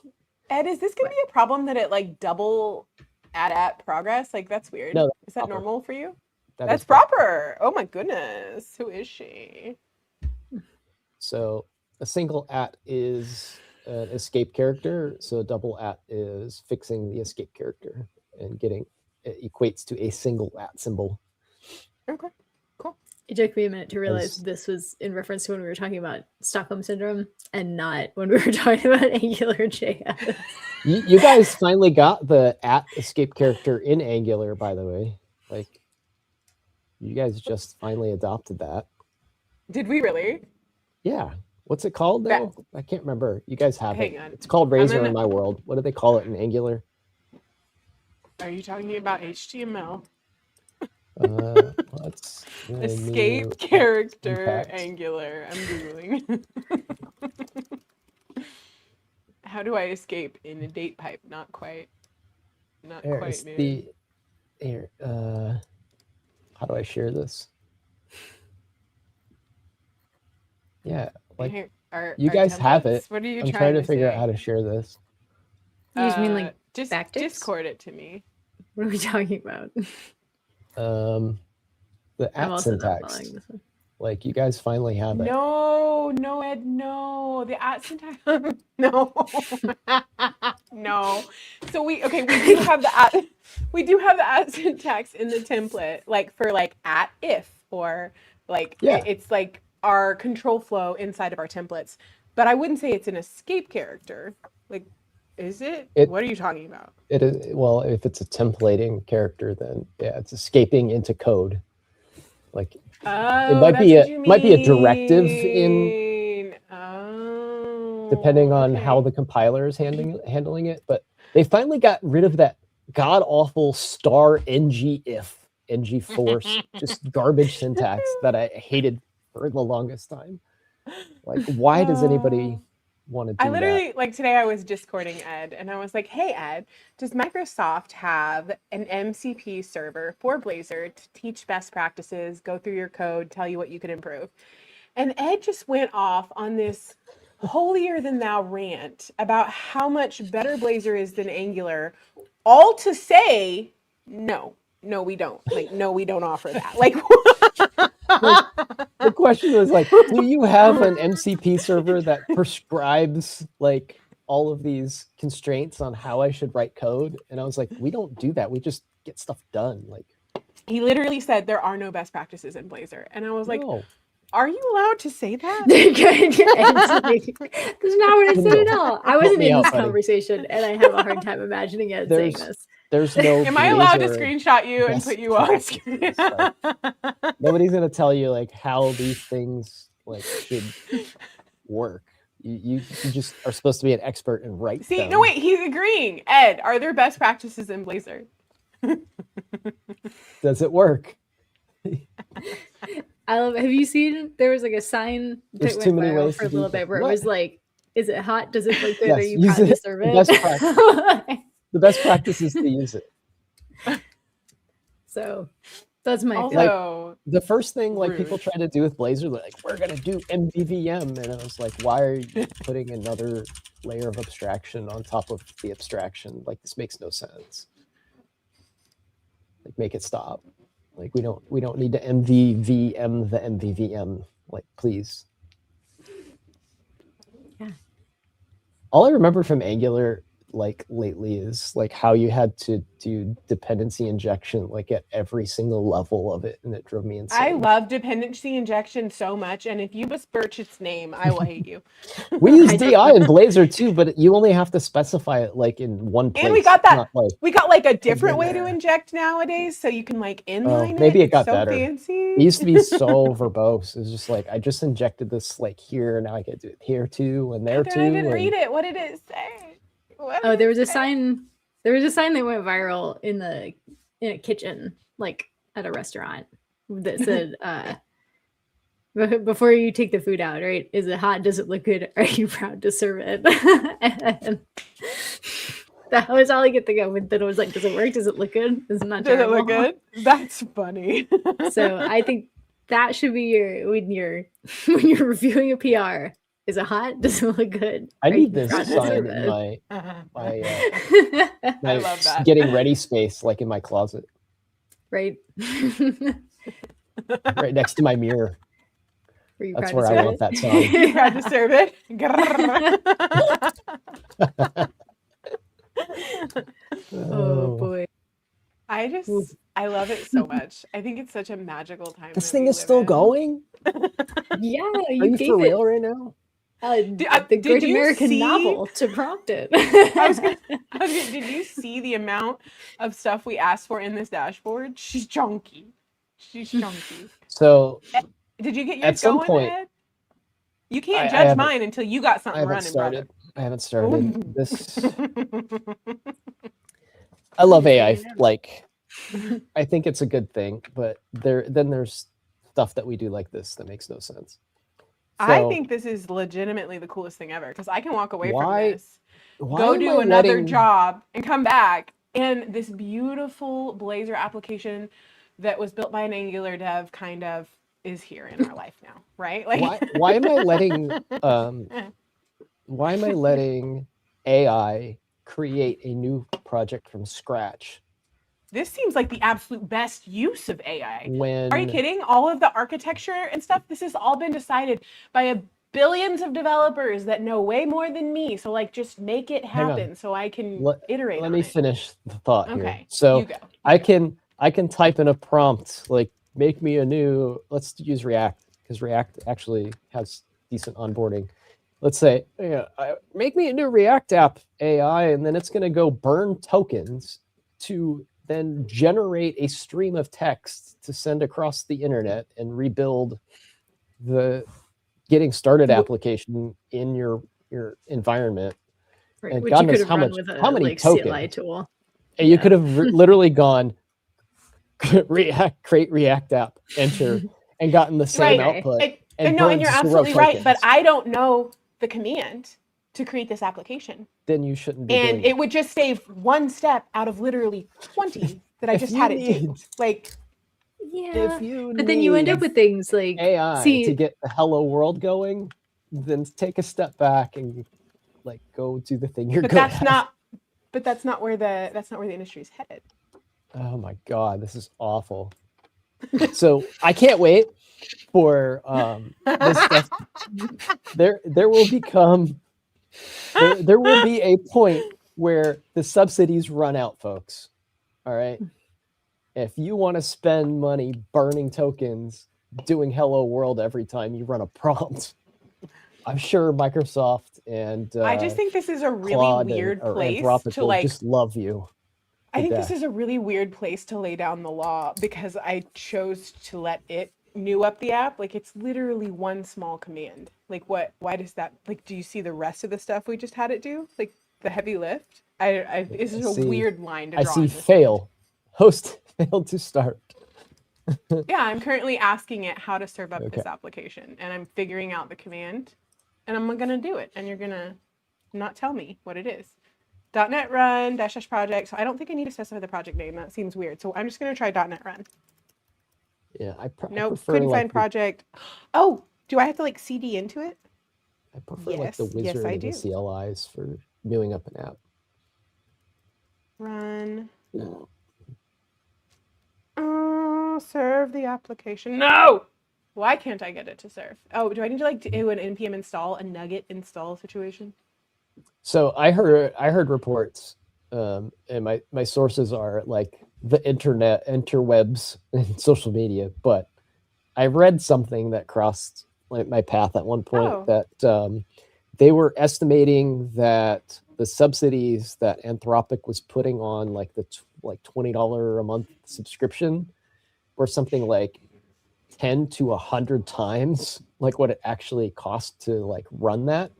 Speaker 1: Ed, is this gonna be a problem that it like double at progress? Like that's weird.
Speaker 2: No, that's
Speaker 1: is that
Speaker 2: proper.
Speaker 1: normal for you?
Speaker 2: That
Speaker 1: That's
Speaker 2: is proper.
Speaker 1: proper. Oh my goodness. Who is she?
Speaker 2: So a single at is an escape character. So a double at is fixing the escape character and it equates to a single at symbol.
Speaker 1: Okay. Cool.
Speaker 3: It took me a minute to realize
Speaker 2: As-
Speaker 3: this was in reference to when we were talking about Stockholm Syndrome and not when we were talking about Angular JS.
Speaker 2: You guys finally got the at escape character in Angular, by the way. Like, you guys just finally adopted that.
Speaker 1: Did we really?
Speaker 2: Yeah. What's it called though? I can't remember. You guys have
Speaker 1: Hang
Speaker 2: it.
Speaker 1: on.
Speaker 2: It's called Razor
Speaker 1: gonna-
Speaker 2: in my world. What do they call it in Angular?
Speaker 1: Are you talking about HTML?
Speaker 2: Let's
Speaker 1: Escape
Speaker 2: new
Speaker 1: character
Speaker 2: syntax.
Speaker 1: Angular. I'm Googling. How do I escape in a date pipe? Not quite. Not
Speaker 2: There
Speaker 1: quite,
Speaker 2: is
Speaker 1: man.
Speaker 2: here. How do I share this? Yeah, like
Speaker 1: Here,
Speaker 2: you
Speaker 1: our
Speaker 2: guys have
Speaker 1: templates?
Speaker 2: it.
Speaker 1: What are you
Speaker 2: I'm
Speaker 1: trying
Speaker 2: trying to figure out
Speaker 1: say?
Speaker 2: how to share this.
Speaker 3: You just mean like
Speaker 1: just
Speaker 3: backticks?
Speaker 1: Discord it to me.
Speaker 3: What are we talking about?
Speaker 2: The
Speaker 3: I'm
Speaker 2: at
Speaker 3: also not
Speaker 2: syntax.
Speaker 3: following this one.
Speaker 2: Like you guys finally have it.
Speaker 1: No, Ed, no. The at syntax. No. No. So we do have the at syntax in the template, like for like at if or like
Speaker 2: Yeah.
Speaker 1: it's like our control flow inside of our templates. But I wouldn't say it's an escape character. Like, is it? What are you talking about?
Speaker 2: It is, well, if it's a templating character, then yeah, it's escaping into code. Like
Speaker 1: Oh,
Speaker 2: it might
Speaker 1: that's
Speaker 2: be
Speaker 1: what
Speaker 2: a
Speaker 1: you
Speaker 2: might be a directive in
Speaker 1: mean. Oh,
Speaker 2: depending on
Speaker 1: okay.
Speaker 2: how the compiler is handling it. But they finally got rid of that god awful star ng if ng force just garbage syntax that I hated for the longest time. Like, why does anybody want to do
Speaker 1: I literally,
Speaker 2: that?
Speaker 1: like today I was Discording Ed and I was like, hey Ed, does Microsoft have an MCP server for Blazor to teach best practices, go through your code, tell you what you can improve? And Ed just went off on this holier than thou rant about how much better Blazor is than Angular, all to say, no, we don't. Like, no, we don't offer that. Like,
Speaker 2: The question was like, do you have an MCP server that prescribes like all of these constraints on how I should write code? And I was like, we don't do that. We just get stuff done. Like,
Speaker 1: he literally said there are no best practices in Blazor. And I was like,
Speaker 2: no.
Speaker 1: are you allowed to say that?
Speaker 3: That's not what I said at all. I wasn't
Speaker 2: me
Speaker 3: in
Speaker 2: out,
Speaker 3: this
Speaker 2: buddy.
Speaker 3: conversation, and I have a hard time imagining Ed saying this.
Speaker 2: There's no.
Speaker 1: Am I allowed to
Speaker 2: Blazor
Speaker 1: screenshot you and
Speaker 2: best
Speaker 1: put you on
Speaker 2: practices.
Speaker 1: screen?
Speaker 2: Like, nobody's gonna tell you like how these things like should work. You just are supposed to be an expert and write.
Speaker 1: See,
Speaker 2: them.
Speaker 1: no, wait, he's agreeing. Ed, are there best practices in Blazor?
Speaker 2: Does it work?
Speaker 3: I love. Have you seen? There was like a sign
Speaker 2: There's
Speaker 3: that
Speaker 2: too
Speaker 3: went
Speaker 2: many
Speaker 3: viral
Speaker 2: ways
Speaker 3: for a
Speaker 2: to do
Speaker 3: little bit
Speaker 2: things.
Speaker 3: where it
Speaker 2: What?
Speaker 3: was like, "Is it hot? Does it look good? Are
Speaker 2: Yes,
Speaker 3: you
Speaker 2: use
Speaker 3: proud to
Speaker 2: it.
Speaker 3: serve
Speaker 2: The
Speaker 3: it?"
Speaker 2: best practice. The best practice is to use it.
Speaker 3: So that's my
Speaker 1: Also,
Speaker 3: favorite.
Speaker 2: The first thing like people
Speaker 1: rude.
Speaker 2: try to do with Blazor, they're like, we're gonna do MVVM, and I was like, why are you putting another layer of abstraction on top of the abstraction? Like, this makes no sense. Like, make it stop. Like, we don't need to MVVM the MVVM. Like, please.
Speaker 3: Yeah.
Speaker 2: All I remember from Angular like lately is like how you had to do dependency injection like at every single level of it, and it drove me insane.
Speaker 1: I love dependency injection so much, and if you besmirch its name, I will hate you.
Speaker 2: We use
Speaker 3: I
Speaker 2: DI in Blazor too, but you only have to specify it like in one place.
Speaker 1: And we got that.
Speaker 2: Not like,
Speaker 1: We got like a different way to
Speaker 2: everywhere.
Speaker 1: inject nowadays, so you can like inline
Speaker 2: maybe it
Speaker 1: It's
Speaker 2: got
Speaker 1: so
Speaker 2: better.
Speaker 1: fancy.
Speaker 2: It used to be so verbose. It was just like I just injected this like here, now I can do it here too and there
Speaker 1: I
Speaker 2: too.
Speaker 1: didn't
Speaker 2: and-
Speaker 1: read it. What did it say? What
Speaker 3: Oh,
Speaker 1: did
Speaker 3: there
Speaker 1: it
Speaker 3: was a
Speaker 1: say?
Speaker 3: sign. There was a sign that went viral in a kitchen, like at a restaurant, that said, "Before you take the food out, right? Is it hot? Does it look good? Are you proud to serve it?" And that was all I could think of. Then it was like, "Does it work? Does it look good? Is it not
Speaker 1: Did it
Speaker 3: terrible?"
Speaker 1: look good? That's funny.
Speaker 3: So I think that should be your when you're reviewing a PR. Is it hot? Does it look good?
Speaker 2: I
Speaker 3: Are
Speaker 2: need
Speaker 3: you
Speaker 2: this
Speaker 3: proud to
Speaker 2: sign
Speaker 3: serve
Speaker 2: in
Speaker 3: it?
Speaker 2: my
Speaker 1: I love that.
Speaker 2: getting ready space, like in my closet,
Speaker 3: Right.
Speaker 2: right next to my mirror.
Speaker 3: Were you
Speaker 2: That's
Speaker 3: proud
Speaker 2: where
Speaker 3: to
Speaker 2: I
Speaker 3: serve
Speaker 2: want
Speaker 3: it?
Speaker 2: that sign.
Speaker 1: You tried to serve it.
Speaker 3: Oh boy.
Speaker 1: I love it so much. I think it's such a magical time.
Speaker 2: This
Speaker 1: that
Speaker 2: thing
Speaker 1: we
Speaker 2: is
Speaker 1: live
Speaker 2: still
Speaker 1: in.
Speaker 2: going?
Speaker 3: Yeah,
Speaker 2: Are
Speaker 3: you
Speaker 2: you
Speaker 3: gave
Speaker 2: for
Speaker 3: it
Speaker 2: real right now?
Speaker 3: the
Speaker 1: did
Speaker 3: Great
Speaker 1: you
Speaker 3: American
Speaker 1: see-
Speaker 3: Novel to prompt it.
Speaker 1: Did you see the amount of stuff we asked for in this dashboard? She's chunky. She's chunky.
Speaker 2: So
Speaker 1: Did you get yours
Speaker 2: At some
Speaker 1: going,
Speaker 2: point-
Speaker 1: Ed? You
Speaker 2: I
Speaker 1: can't judge
Speaker 2: haven't-
Speaker 1: mine until you got
Speaker 2: I
Speaker 1: something
Speaker 2: haven't
Speaker 1: running,
Speaker 2: started. I haven't started.
Speaker 1: brother.
Speaker 2: This I love
Speaker 1: Just
Speaker 2: AI.
Speaker 1: saying.
Speaker 2: Like, I think it's a good thing, but there's stuff that we do like this that makes no sense.
Speaker 1: I
Speaker 2: So,
Speaker 1: think this is legitimately the coolest thing ever because I can walk away
Speaker 2: Why-
Speaker 1: from this,
Speaker 2: why
Speaker 1: go
Speaker 2: am
Speaker 1: do
Speaker 2: I
Speaker 1: another
Speaker 2: letting-
Speaker 1: job, and come back, and this beautiful Blazor application that was built by an Angular dev kind of is here in our life now, right? Like,
Speaker 2: why am I letting why am I letting AI create a new project from scratch
Speaker 1: this seems like the absolute best use of AI.
Speaker 2: when
Speaker 1: Are you kidding? All of the architecture and stuff, this has all been decided by billions of developers that know way more than me. So like, just make it
Speaker 2: Hang on.
Speaker 1: happen so I can
Speaker 2: Let-
Speaker 1: iterate
Speaker 2: let
Speaker 1: on
Speaker 2: me
Speaker 1: it.
Speaker 2: finish the thought here.
Speaker 1: Okay,
Speaker 2: So
Speaker 1: you go.
Speaker 2: I can type in a prompt like make me a new, let's use React because React actually has decent onboarding. Let's say, make me a new React app AI, and then it's going to go burn tokens to then generate a stream of text to send across the internet and rebuild the getting started application in your environment.
Speaker 3: Right,
Speaker 2: And
Speaker 3: which
Speaker 2: God
Speaker 3: you
Speaker 2: knows
Speaker 3: could have
Speaker 2: how
Speaker 3: run
Speaker 2: much-
Speaker 3: with a
Speaker 2: how many
Speaker 3: like CLI
Speaker 2: tokens.
Speaker 3: tool.
Speaker 2: And you
Speaker 3: Yeah.
Speaker 2: could have literally gone create React app, enter, and gotten the same
Speaker 1: Right.
Speaker 2: output.
Speaker 1: And no, and
Speaker 2: burned
Speaker 1: you're
Speaker 2: 0
Speaker 1: absolutely right, but
Speaker 2: tokens.
Speaker 1: I don't know the command to create this application.
Speaker 2: Then you shouldn't be
Speaker 1: And
Speaker 2: doing
Speaker 1: it would just save one step out of literally 20 that I
Speaker 2: If
Speaker 1: just
Speaker 2: you
Speaker 1: had it do.
Speaker 2: need-
Speaker 1: Like,
Speaker 3: Yeah.
Speaker 2: If you
Speaker 3: But then you end up
Speaker 2: need
Speaker 3: with things like
Speaker 2: AI
Speaker 3: see
Speaker 2: to get the hello world going, then take a step back and like go do the thing you're
Speaker 1: but
Speaker 2: good
Speaker 1: that's
Speaker 2: at.
Speaker 1: not but that's not where the industry is headed.
Speaker 2: Oh my god, this is awful. So I can't wait for this stuff. There will become there will be a point where the subsidies run out, folks. All right. If you want to spend money burning tokens, doing hello world every time you run a prompt, I'm sure Microsoft and
Speaker 1: I just think this is a really
Speaker 2: Claude
Speaker 1: weird
Speaker 2: or
Speaker 1: place
Speaker 2: Anthropic
Speaker 1: to
Speaker 2: will
Speaker 1: like
Speaker 2: just love you.
Speaker 1: I think
Speaker 2: death.
Speaker 1: this is a really weird place to lay down the law because I chose to let it new up the app. Like it's literally one small command. Like why does that, like, do you see the rest of the stuff we just had it do? Like the heavy lift? This is a
Speaker 2: see-
Speaker 1: weird line to
Speaker 2: I
Speaker 1: draw.
Speaker 2: see
Speaker 1: in this
Speaker 2: fail. Host failed to start.
Speaker 1: Yeah, I'm currently asking it how to serve up
Speaker 2: Okay.
Speaker 1: this application, and I'm figuring out the command, and I'm gonna do it, and you're gonna not tell me what it is. .NET run -- project. So I don't think I need to specify the project name. That seems weird. So I'm just gonna try .NET run.
Speaker 2: Yeah, I
Speaker 1: Nope,
Speaker 2: prefer
Speaker 1: couldn't
Speaker 2: like
Speaker 1: find project. Oh, do I have to like CD into it?
Speaker 2: I prefer like the
Speaker 1: Yes,
Speaker 2: wizard
Speaker 1: I
Speaker 2: and the
Speaker 1: do.
Speaker 2: CLIs for newing up an app.
Speaker 1: Run. Serve the application. No! Why can't I get it to serve? Oh, do I need to like do an npm install, a nugget install situation?
Speaker 2: So I heard reports, and my sources are like the internet, interwebs, and social media. But I read something that crossed my path at one point
Speaker 1: Oh.
Speaker 2: that they were estimating that the subsidies that Anthropic was putting on like the like $20 a month subscription were something like 10 to 100 times like what it actually cost to like run that.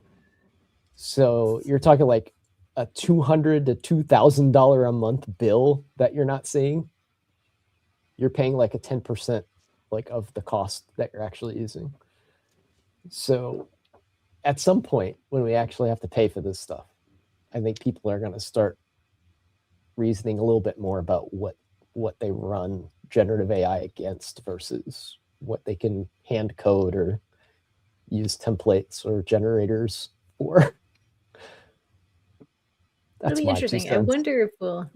Speaker 2: So you're talking like a $200 to $2,000 a month bill that you're not seeing. You're paying like a 10% like of the cost that you're actually using. So at some point when we actually have to pay for this stuff, I think people are going to start reasoning a little bit more about what they run generative AI against versus what they can hand code or use templates or generators for.
Speaker 3: It'll be interesting. I wonder if we'll.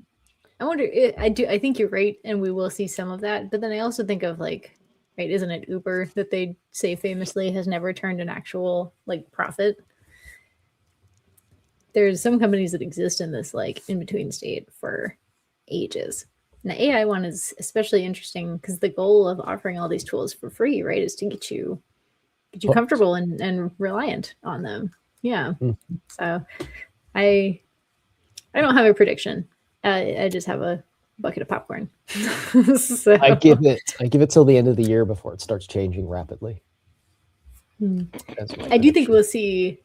Speaker 3: I think you're right, and we will see some of that. But then I also think of like, right? Isn't it Uber that they say famously has never turned an actual like profit? There's some companies that exist in this like in between state for ages. And the AI one is especially interesting because the goal of offering all these tools for free, right, is to get you comfortable and reliant on them. Yeah.
Speaker 2: Mm-hmm.
Speaker 3: So I don't have a prediction. I just have a bucket of popcorn. So.
Speaker 2: I give it till the end of the year before it starts changing rapidly.
Speaker 3: I do think we'll see,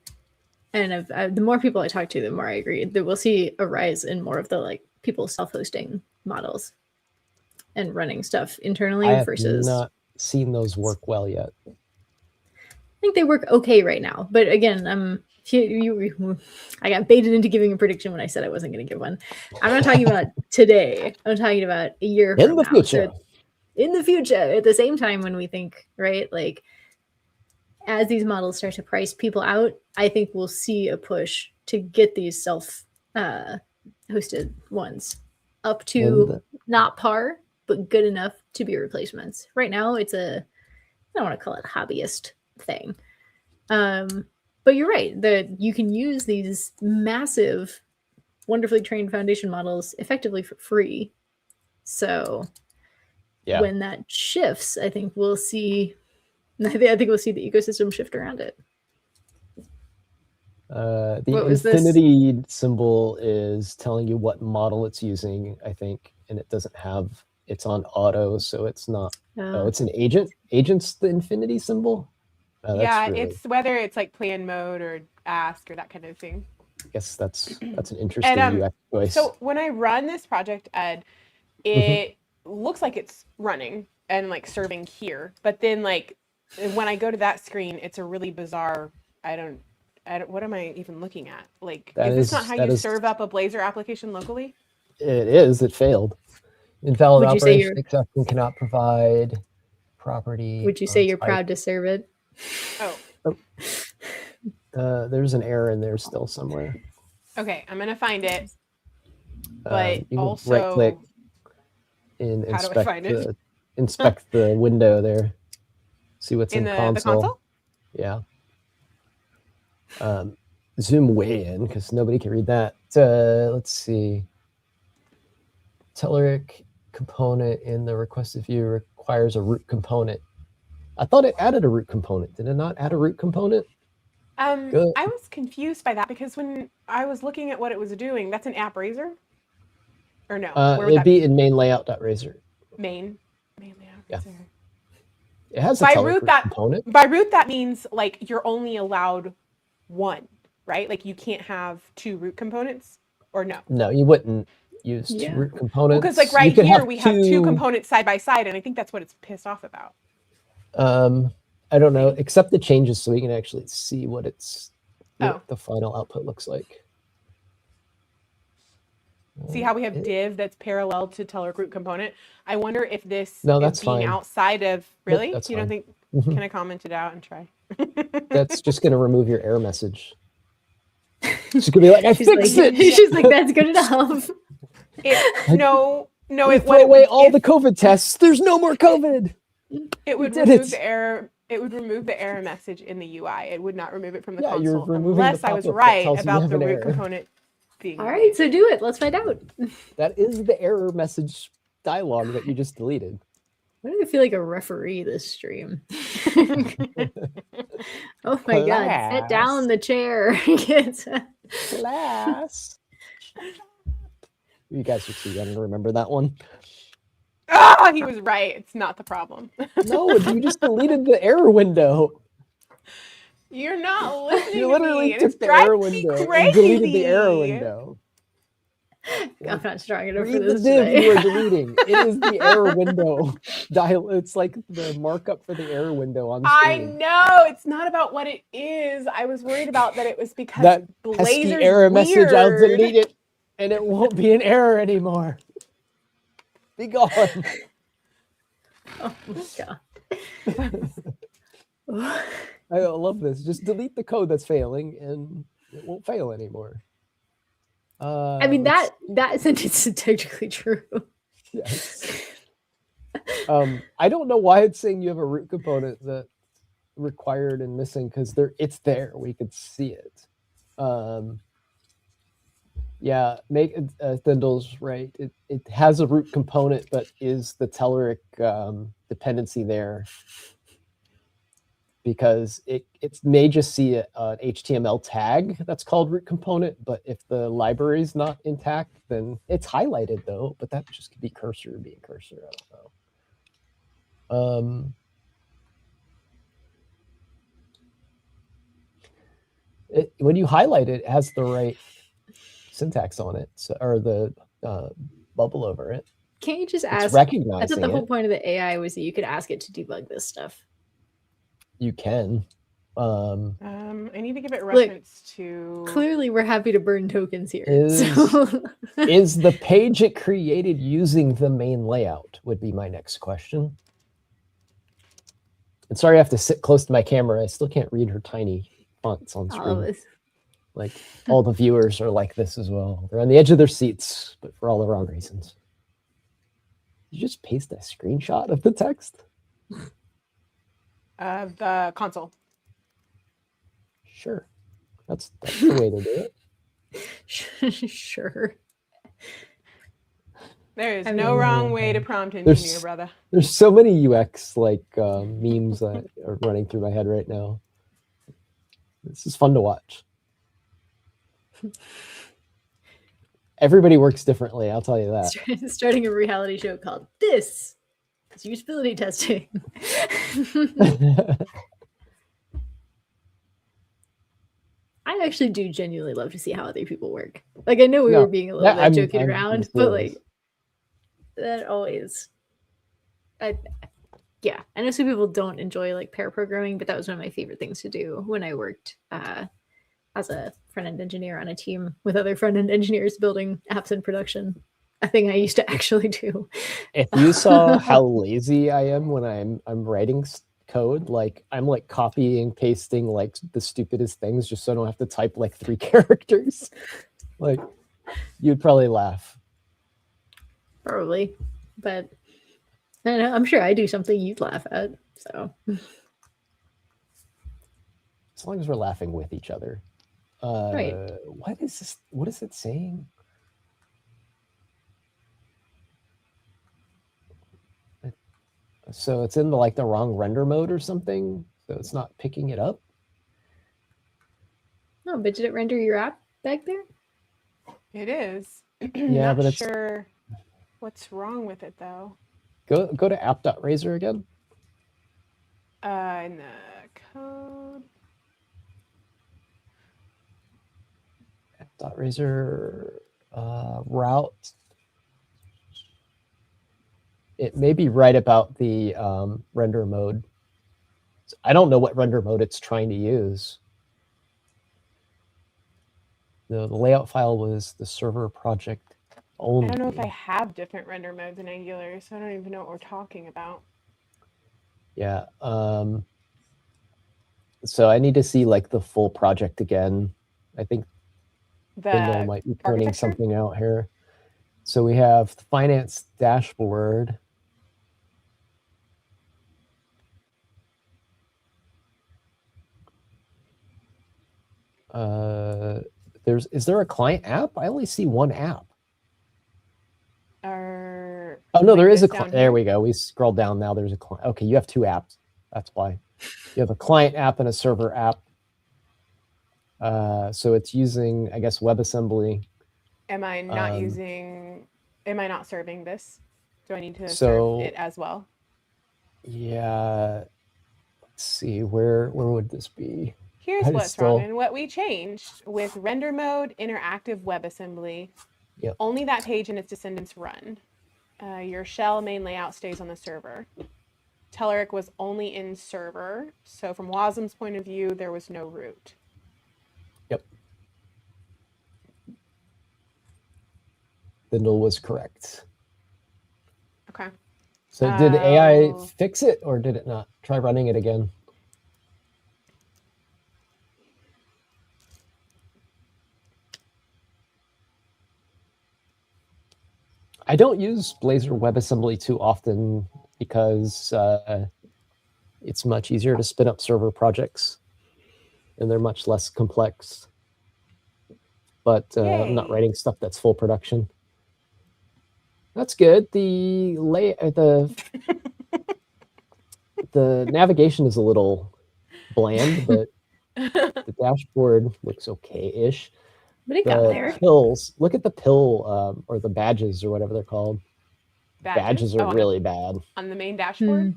Speaker 3: and the more people I talk to, the more I agree that we'll see a rise in more of the like people self-hosting models and running stuff internally versus.
Speaker 2: I have not seen those work well yet.
Speaker 3: I think they work okay right now, but again, I got baited into giving a prediction when I said I wasn't going to give one. I'm not talking about today. I'm talking about a year from now.
Speaker 2: Future.
Speaker 3: So in the future, at the same time when we think, right, like as these models start to price people out, I think we'll see a push to get these self-hosted ones up to not par, but good enough to be replacements. Right now, it's I don't want to call it hobbyist thing. But you're right that you can use these massive, wonderfully trained foundation models effectively for free. So when that shifts, I think we'll see the ecosystem shift around it.
Speaker 2: The infinity symbol is telling you what model it's using, I think, and it's on auto, so it's not. It's an agent. Agent's the infinity symbol.
Speaker 1: It's whether it's like plan mode or ask or that kind of thing.
Speaker 2: I guess that's an interesting UX choice.
Speaker 1: So when I run this project, Ed, it looks like it's running and like serving here, but then like when I go to that screen, it's a really bizarre. I don't. What am I even looking at? Like, is this not how you serve up a Blazor application locally?
Speaker 2: It is. It failed. Invalid operation exception cannot provide property.
Speaker 3: Would you say you're proud to serve it?
Speaker 2: There's an error in there still somewhere.
Speaker 1: Okay, I'm gonna find it. But
Speaker 2: you
Speaker 1: also,
Speaker 2: right click and inspect the window there. See what's in console.
Speaker 1: The console?
Speaker 2: Yeah. Zoom way in because nobody can read that. Let's see. Telerik component in the requested view requires a root component. I thought it added a root component. Did it not add a root component?
Speaker 1: I was confused by that because when I was looking at what it was doing, that's an app Razor? Or no?
Speaker 2: It'd be in main layout.razor.
Speaker 1: Main layout.
Speaker 2: Yeah. It has a root component.
Speaker 1: By root, that means like you're only allowed one, right? Like you can't have two root components, or no?
Speaker 2: No, you wouldn't used
Speaker 3: Yeah.
Speaker 2: root
Speaker 1: Well,
Speaker 2: components.
Speaker 1: because like
Speaker 2: You
Speaker 1: right
Speaker 2: could
Speaker 1: here we have two
Speaker 2: two-
Speaker 1: components side by side, and I think that's what it's pissed off about.
Speaker 2: I don't know, accept the changes so we can actually see what
Speaker 1: Oh.
Speaker 2: the final output looks like.
Speaker 1: See how we have div that's parallel to teller root component? I wonder if this
Speaker 2: No,
Speaker 1: is
Speaker 2: that's
Speaker 1: being
Speaker 2: fine.
Speaker 1: outside of, really?
Speaker 2: that's
Speaker 1: You don't
Speaker 2: fine.
Speaker 1: think, can I comment it out and try?
Speaker 2: That's just going to remove your error message. She's going to be like, I fixed it.
Speaker 3: She's like, that's good enough.
Speaker 1: No,
Speaker 2: We throw away all the COVID tests. There's no more COVID.
Speaker 1: It would
Speaker 2: did
Speaker 1: remove
Speaker 2: it.
Speaker 1: the error. It would remove the error message in the UI. It would not remove it from the
Speaker 2: Yeah, you're
Speaker 1: console
Speaker 2: removing the
Speaker 1: unless I was
Speaker 2: pop-up that
Speaker 1: right
Speaker 2: tells you
Speaker 1: about
Speaker 2: have
Speaker 1: the
Speaker 2: an
Speaker 1: root
Speaker 2: error.
Speaker 1: component being.
Speaker 3: All right, so do it. Let's find out.
Speaker 2: That is the error message dialogue that you just deleted.
Speaker 3: Why do I feel like a referee this stream? Oh my god, set down the chair.
Speaker 2: Class. You guys are too young to remember that one.
Speaker 1: Ah, he was right. It's not the problem.
Speaker 2: No, you just deleted the error window.
Speaker 1: You're not listening
Speaker 2: You
Speaker 1: to
Speaker 2: literally
Speaker 1: me. and
Speaker 2: took
Speaker 1: it's
Speaker 2: the error
Speaker 1: driving me
Speaker 2: window and deleted the error
Speaker 1: crazy.
Speaker 2: window.
Speaker 3: I'm not strong enough for
Speaker 2: Read the
Speaker 3: this
Speaker 2: div
Speaker 3: today.
Speaker 2: you are deleting. It is the error window. It's like the markup for the error window on
Speaker 1: I
Speaker 2: screen.
Speaker 1: know it's not about what it is. I was worried about that it was because
Speaker 2: That pesky
Speaker 1: Blazor's
Speaker 2: error message, I'll
Speaker 1: weird.
Speaker 2: delete it, and it won't be an error anymore. Be gone.
Speaker 3: Oh my god.
Speaker 2: I love this. Just delete the code that's failing, and it won't fail anymore.
Speaker 3: I mean, that sentence is technically true.
Speaker 2: Yes. I don't know why it's saying you have a root component that required and missing, because it's there. We could see it. Yeah, make Thindle's right. It has a root component, but is the telleric dependency there? Because it may just see an HTML tag that's called root component, but if the library is not intact, then it's highlighted though. But that just could be cursor being cursor. I don't know. When you highlight it, it has the right syntax on it, or the bubble over it.
Speaker 3: Can't you just
Speaker 2: It's
Speaker 3: ask?
Speaker 2: recognizing
Speaker 3: I thought the whole
Speaker 2: it.
Speaker 3: point of the AI was that you could ask it to debug this stuff.
Speaker 2: You can.
Speaker 1: I need to give it reference to.
Speaker 3: Clearly, we're happy to burn tokens here.
Speaker 2: Is the page it created using the main layout? Would be my next question. And sorry, I have to sit close to my camera. I still can't read her tiny fonts on screen. Like all the viewers are like this as well. They're on the edge of their seats, but for all the wrong reasons. Did you just paste a screenshot of the text?
Speaker 1: The console.
Speaker 2: Sure. That's the way to do it.
Speaker 3: Sure.
Speaker 1: There is no wrong way to prompt engineer, brother.
Speaker 2: There's so many UX memes that are running through my head right now. This is fun to watch. Everybody works differently, I'll tell you that.
Speaker 3: Starting a reality show called This is Usability Testing. I actually do genuinely love to see how other people work. Like, I know we were being a little bit joking around, but like, that always, yeah. I know some people don't enjoy like pair programming, but that was one of my favorite things to do when I worked as a front-end engineer on a team with other front-end engineers building apps in production. A thing I used to actually do.
Speaker 2: If you saw how lazy I am when I'm writing code, like I'm like copying, pasting like the stupidest things just so I don't have to type like 3 characters. Like, you'd probably laugh.
Speaker 3: Probably, but I don't know, I'm sure I do something you'd laugh at. So
Speaker 2: as long as we're laughing with each other.
Speaker 3: Right.
Speaker 2: What is this? What is it saying? So it's in the wrong render mode or something. So it's not picking it up.
Speaker 3: No, but did it render your app back there?
Speaker 1: It is.
Speaker 2: Yeah,
Speaker 1: Not
Speaker 2: but it's
Speaker 1: sure what's wrong with it though.
Speaker 2: go to app.razor again.
Speaker 1: In the code.
Speaker 2: App.razor route it may be right about the render mode. I don't know what render mode it's trying to use. The layout file was the server project only.
Speaker 1: I don't know if I have different render modes in Angular, so I don't even know what we're talking about.
Speaker 2: Yeah. So I need to see like the full project again. I think Bindle might be pointing something out here. So we have the finance dashboard. Is there a client app? I only see one app. Oh no, there is a client. There we go. We scrolled down. Now there's a client. Okay, you have two apps. That's why. You have a client app and a server app. So it's using, I guess, WebAssembly.
Speaker 1: Am I not am I not serving this? Do I need to serve it as well?
Speaker 2: Yeah. Let's see, where would this be?
Speaker 1: Here's what's wrong. And what we changed with render mode, interactive WebAssembly, only that page and its descendants run. Your shell main layout stays on the server. Telerik was only in server. So from Wasm's point of view, there was no root.
Speaker 2: Yep. Bindle was correct.
Speaker 1: Okay.
Speaker 2: So did AI fix it or did it not? Try running it again. I don't use Blazor WebAssembly too often because it's much easier to spin up server projects and they're much less complex. But I'm not writing stuff that's full production. That's good. The navigation is a little bland, but the dashboard looks okay-ish.
Speaker 3: But it got there.
Speaker 2: Pills. Look at the pill or the badges or whatever they're called. Badges are really bad.
Speaker 1: On the main dashboard?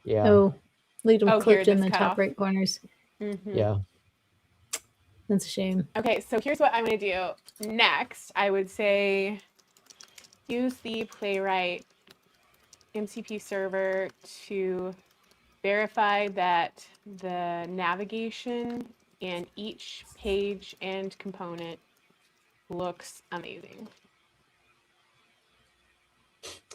Speaker 2: Yeah.
Speaker 3: Oh, leave them clipped in the top right corners.
Speaker 2: Yeah.
Speaker 3: That's a shame.
Speaker 1: Okay, so here's what I'm going to do. Next, I would say use the Playwright MCP server to verify that the navigation and each page and component looks amazing.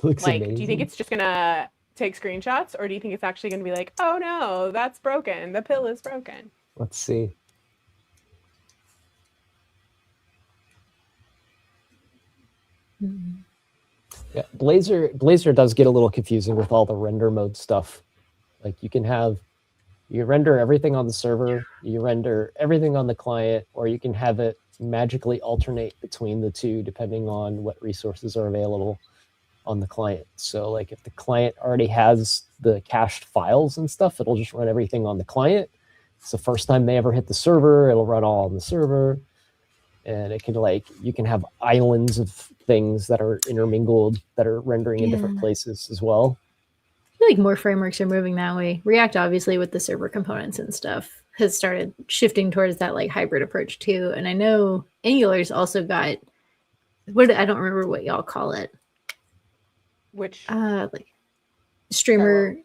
Speaker 2: Looks
Speaker 1: amazing. Do you think it's just gonna take screenshots, or do you think it's actually gonna be like, oh no, that's broken, the pill is broken?
Speaker 2: Let's see. Yeah, Blazor does get a little confusing with all the render mode stuff. Like you render everything on the server, you render everything on the client, or you can have it magically alternate between the two depending on what resources are available on the client. So like if the client already has the cached files and stuff, it'll just run everything on the client. It's the first time they ever hit the server, it'll run all on the server. And it can you can have islands of things that are intermingled that are rendering in different places as well.
Speaker 3: I feel like more frameworks are moving that way. React, obviously, with the server components and stuff, has started shifting towards that like hybrid approach too. And I know Angular's also got I don't remember what y'all call it.
Speaker 1: Which
Speaker 3: like streamer,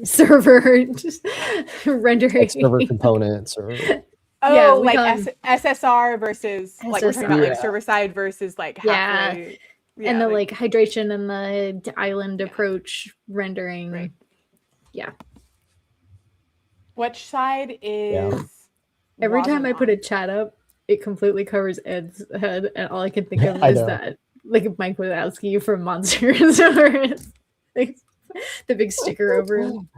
Speaker 3: server, just rendering
Speaker 2: like server components or.
Speaker 1: Like SSR versus like we're talking about like server side versus like halfway. Yeah,
Speaker 3: and the like hydration and the island approach rendering.
Speaker 1: Right.
Speaker 3: Yeah.
Speaker 1: Which side is
Speaker 3: every time I put a chat up, it completely covers Ed's head, and all I can think of is that like Mike Wazowski from Monsters or like, the big sticker over him.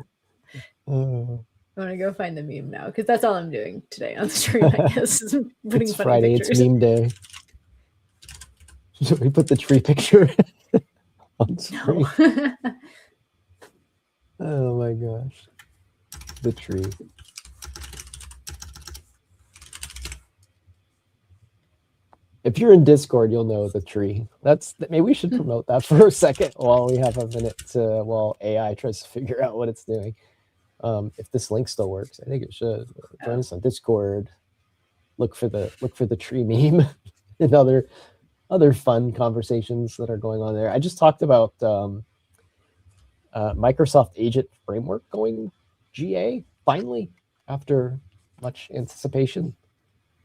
Speaker 3: I want to go find the meme now because that's all I'm doing today on stream, I guess. Is putting
Speaker 2: it's
Speaker 3: funny
Speaker 2: Friday,
Speaker 3: pictures.
Speaker 2: It's meme day. Should we put the tree picture on screen?
Speaker 3: No.
Speaker 2: Oh my gosh. The tree. If you're in Discord, you'll know the tree. Maybe we should promote that for a second while we have a minute while AI tries to figure out what it's doing. If this link still works, I think it should. Join us on Discord. Look for the tree meme and other fun conversations that are going on there. I just talked about Microsoft Agent Framework going GA finally after much anticipation.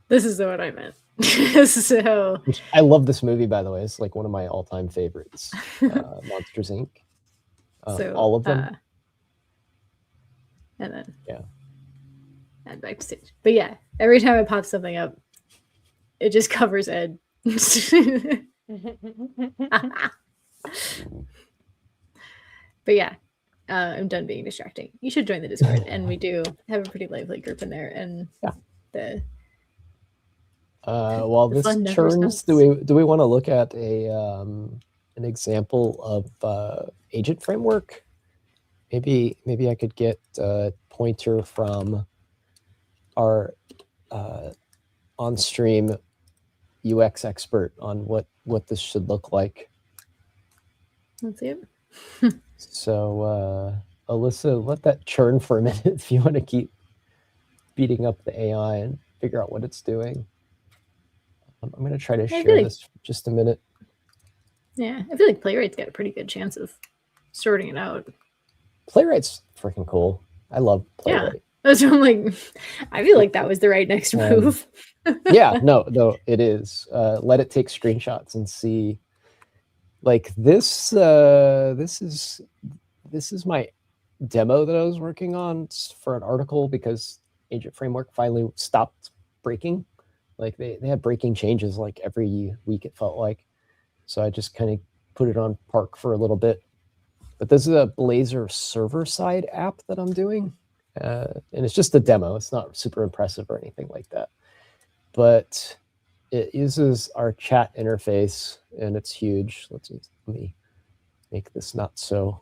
Speaker 3: This is what I meant. So
Speaker 2: Which I love this movie, by the way. It's like one of my all-time favorites. Monsters Inc.
Speaker 3: so
Speaker 2: All of them.
Speaker 3: And then
Speaker 2: Yeah.
Speaker 3: add back to stage. But yeah, every time I pop something up, it just covers Ed. But yeah, I'm done being distracting. You should join the Discord, and we do have a pretty lively group in there. And
Speaker 2: Yeah. While
Speaker 3: the
Speaker 2: this
Speaker 3: fun never
Speaker 2: turns,
Speaker 3: stops.
Speaker 2: do we want to look at an example of agent framework? Maybe I could get a pointer from our on-stream UX expert on what this should look like.
Speaker 3: Let's see it.
Speaker 2: So, Alyssa, let that churn for a minute if you want to keep beating up the AI and figure out what it's doing. I'm going to try to share this for just a minute.
Speaker 3: Yeah, I feel like Playwright's got a pretty good chance of sorting it out.
Speaker 2: Playwright's freaking cool. I love Playwright.
Speaker 3: Yeah, that's what I'm like. I feel like that was the right next move.
Speaker 2: Yeah, no, it is. Let it take screenshots and see. Like this is my demo that I was working on for an article because Agent Framework finally stopped breaking. Like they had breaking changes like every week, it felt like. So I just kind of put it on park for a little bit. But this is a Blazor server-side app that I'm doing. And it's just a demo. It's not super impressive or anything like that. But it uses our chat interface, and it's huge. Let me make this not so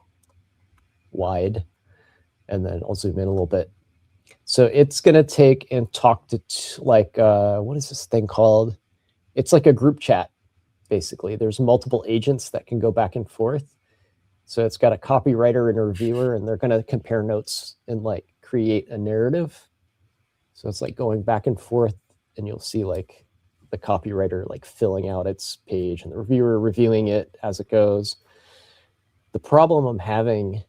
Speaker 2: wide, and then I'll zoom in a little bit. So it's going to take and talk to what is this thing called? It's like a group chat, basically. There's multiple agents that can go back and forth. So it's got a copywriter and a reviewer, and they're going to compare notes and like create a narrative. So it's like going back and forth, and you'll see like the copywriter like filling out its page and the reviewer reviewing it as it goes. The problem I'm having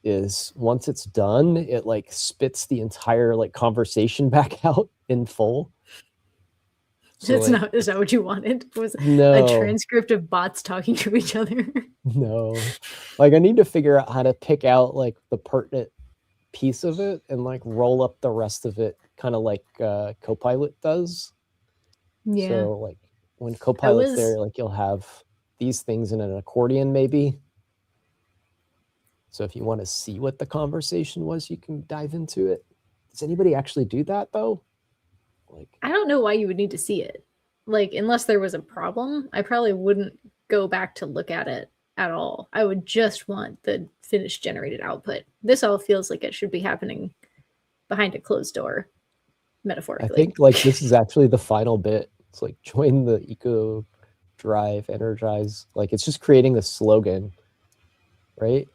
Speaker 2: is once it's done, it like spits the entire like conversation back out in full. So
Speaker 3: Is that what you wanted? Was
Speaker 2: no,
Speaker 3: a transcript of bots talking to each other?
Speaker 2: No, like I need to figure out how to pick out like the pertinent piece of it and like roll up the rest of it, kind of like Copilot does.
Speaker 3: Yeah.
Speaker 2: So like when Copilot's there, like you'll have these things in an accordion maybe. So if you want to see what the conversation was, you can dive into it. Does anybody actually do that though? Like
Speaker 3: I don't know why you would need to see it. Like unless there was a problem, I probably wouldn't go back to look at it at all. I would just want the finished generated output. This all feels like it should be happening behind a closed door, metaphorically.
Speaker 2: I think like this is actually the final bit. It's like join the eco drive, energize. Like it's just creating a slogan, right?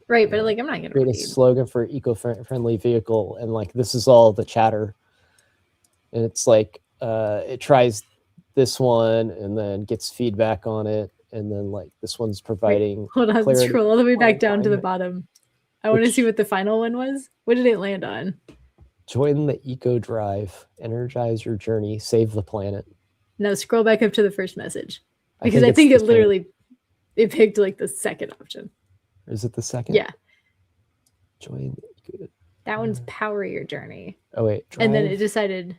Speaker 3: Right, but like I'm not gonna
Speaker 2: create a slogan for eco-friendly vehicle, and like this is all the chatter. And it's like it tries this one and then gets feedback on it, and then like this one's providing.
Speaker 3: Hold on, clarity. Scroll all the way back down to the bottom. I want to see what the final one was. What did it land on?
Speaker 2: Join the eco drive, energize your journey, save the planet.
Speaker 3: No, scroll back up to the first message because I think it literally it picked like the second option.
Speaker 2: Is it the second?
Speaker 3: Yeah.
Speaker 2: Join.
Speaker 3: That one's power your journey.
Speaker 2: Oh wait,
Speaker 3: drive, and then it decided.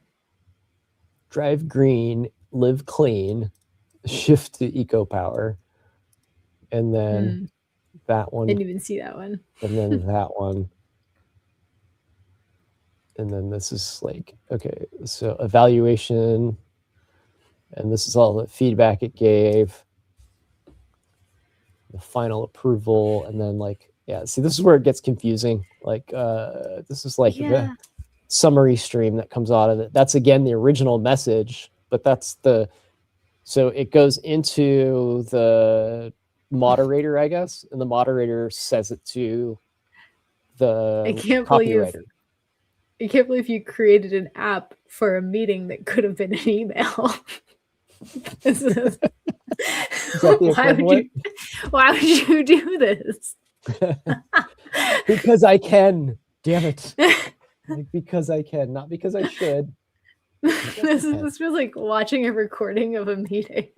Speaker 2: Drive green, live clean, shift to eco power, and then that one.
Speaker 3: Didn't even see that one.
Speaker 2: And then that one. And then this is like, okay, so evaluation, and this is all the feedback it gave, the final approval, and then like, yeah, see, this is where it gets confusing. Like, this is like the summary stream that comes out of it. That's again the original message, but that's so it goes into the moderator, I guess, and the moderator says it to the copywriter.
Speaker 3: I can't believe you created an app for a meeting that could have been an email. Why would you do this?
Speaker 2: Because I can. Damn it. Like, because I can, not because I should.
Speaker 3: This feels like watching a recording of a meeting